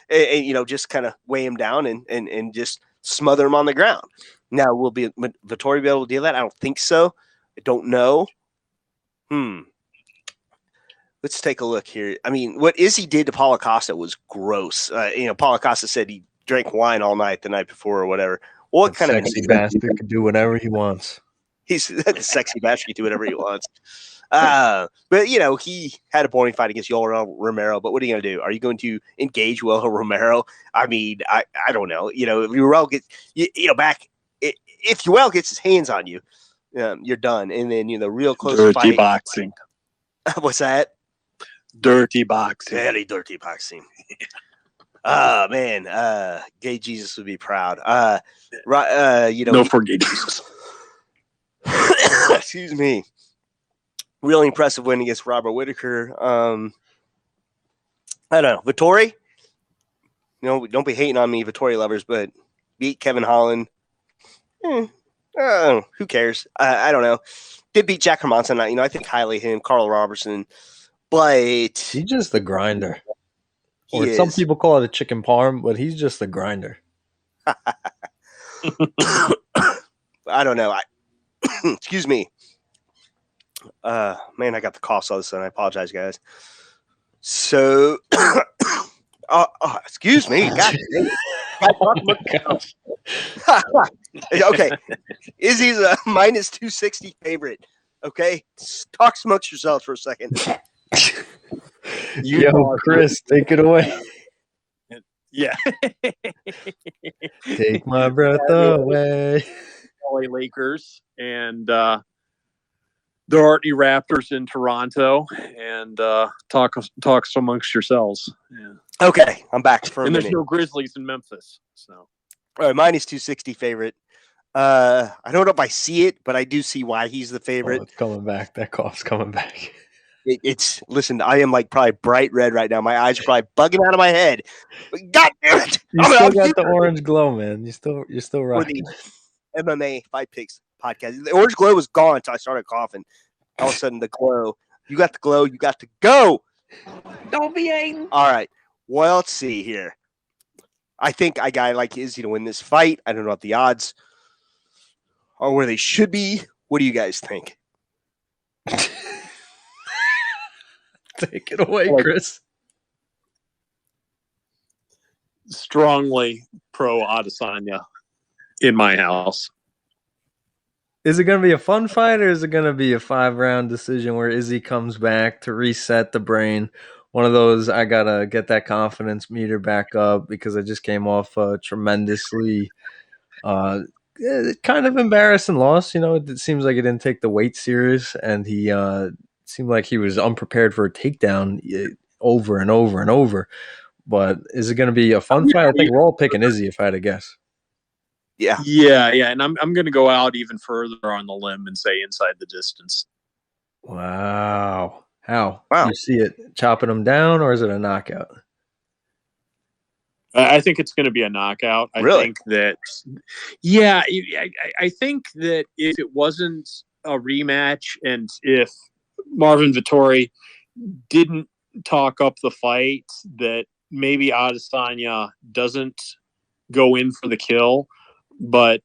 and just kind of weigh him down and just smother him on the ground. Now, will Vettori be able to do that? I don't think so. I don't know. Let's take a look here. I mean, what Izzy did to Paulo Costa was gross. Paulo Costa said he drank wine all night the night before or whatever. What kind of
sexy bastard could do whatever he wants?
He's the sexy bastard can do whatever he wants. But he had a boring fight against Yoel Romero. But what are you going to do? Are you going to engage Yoel Romero? I mean, I don't know. If Yoel gets back, if Yoel gets his hands on you, you're done. And then real close
dirty
fight.
Boxing.
What's that?
Dirty boxing.
Very dirty boxing. Oh man, Gay Jesus would be proud.
No forget Jesus.
Excuse me. Really impressive win against Robert Whitaker. I don't know. Vettori, don't be hating on me, Vettori lovers, but beat Kevin Holland. Who cares? I don't know. Did beat Jack Hermanson. I think highly of him, Carl Robertson, but
he's just the grinder. Or some people call it a chicken parm, but he's just a grinder.
I don't know. Excuse me. Man, I got the cough all of a sudden. I apologize, guys. So, excuse me. God, Okay. Izzy's a minus 260 favorite. Okay. Talk amongst yourselves for a second.
Yo, Chris, take it away.
Yeah.
Take my breath away.
LA Lakers and the Artney Raptors in Toronto, and talk amongst yourselves. Yeah.
Okay, I'm back for a minute.
And there's no Grizzlies in Memphis, so.
All right, minus 260 favorite. I don't know if I see it, but I do see why he's the favorite.
Oh, it's coming back. That cough's coming back.
Listen, I am like probably bright red right now. My eyes are probably bugging out of my head. But God damn it!
You still got the orange glow, man. You're still right.
For the MMA Fight Picks podcast. The orange glow was gone until I started coughing. All of a sudden, the glow. You got the glow. You got to go.
Don't be Aiden.
All right. Well, let's see here. I think a guy like Izzy to win this fight. I don't know what the odds are where they should be. What do you guys think?
Take it away, Chris.
Strongly pro Adesanya in my house.
Is it going to be a fun fight, or is it going to be a 5-round decision where Izzy comes back to reset the brain? One of those, I got to get that confidence meter back up because I just came off a tremendously kind of embarrassing loss. You know, it seems like he didn't take the weight serious, and he seemed like he was unprepared for a takedown over and over and over. But is it going to be a fun fight? I think we're all picking Izzy, if I had to guess.
Yeah.
And I'm going to go out even further on the limb and say inside the distance.
Wow. How?
Wow.
You see it chopping him down, or is it a knockout?
I think it's going to be a knockout.
Really?
I think that, I think that if it wasn't a rematch and if Marvin Vettori didn't talk up the fight, that maybe Adesanya doesn't go in for the kill. But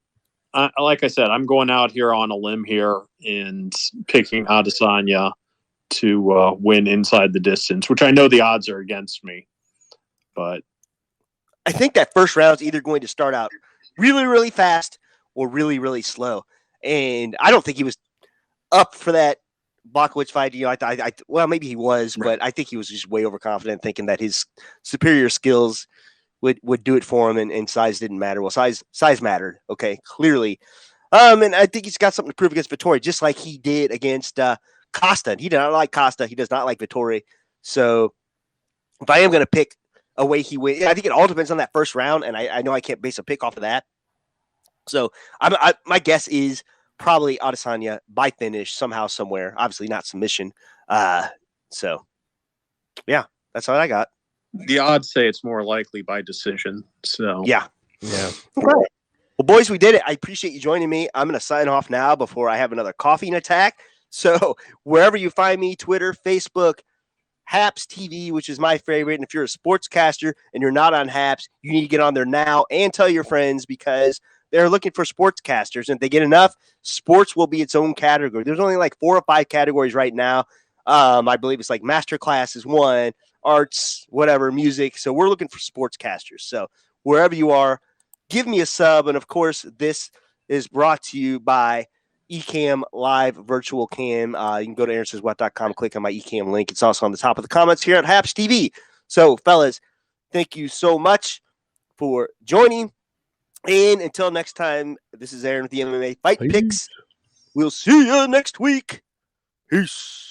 like I said, I'm going out here on a limb here and picking Adesanya to win inside the distance, which I know the odds are against me. But
I think that first round is either going to start out really, really fast or really, really slow. And I don't think he was up for that Blachowicz fight. You know, well, maybe he was, but I think he was just way overconfident, thinking that his superior skills would do it for him, and size didn't matter. Well, size mattered, okay, clearly. And I think he's got something to prove against Vettori, just like he did against Costa. He did not like Costa. He does not like Vettori. So if I am going to pick a way he wins, I think it all depends on that first round, and I know I can't base a pick off of that. So my guess is probably Adesanya by finish somehow, somewhere. Obviously not submission. So, yeah, that's what I got.
The odds say it's more likely by decision. So
yeah.
Okay.
Well, boys, we did it. I appreciate you joining me. I'm going to sign off now before I have another coughing attack. So wherever you find me, Twitter, Facebook, Happs TV, which is my favorite. And if you're a sportscaster and you're not on Happs, you need to get on there now and tell your friends, because they're looking for sportscasters. And if they get enough, sports will be its own category. There's only like 4 or 5 categories right now. I believe it's like masterclass is one, arts, whatever, music. So we're looking for sportscasters. So wherever you are, give me a sub. And of course, this is brought to you by Ecamm Live Virtual Cam. You can go to aaronsayswhat.com, click on my Ecamm link. It's also on the top of the comments here at Happs TV. So, fellas, thank you so much for joining. And until next time, this is Aaron with the MMA Fight Picks. We'll see you next week. Peace.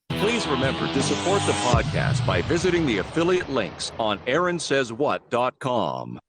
Please remember to support the podcast by visiting the affiliate links on aaronsayswhat.com.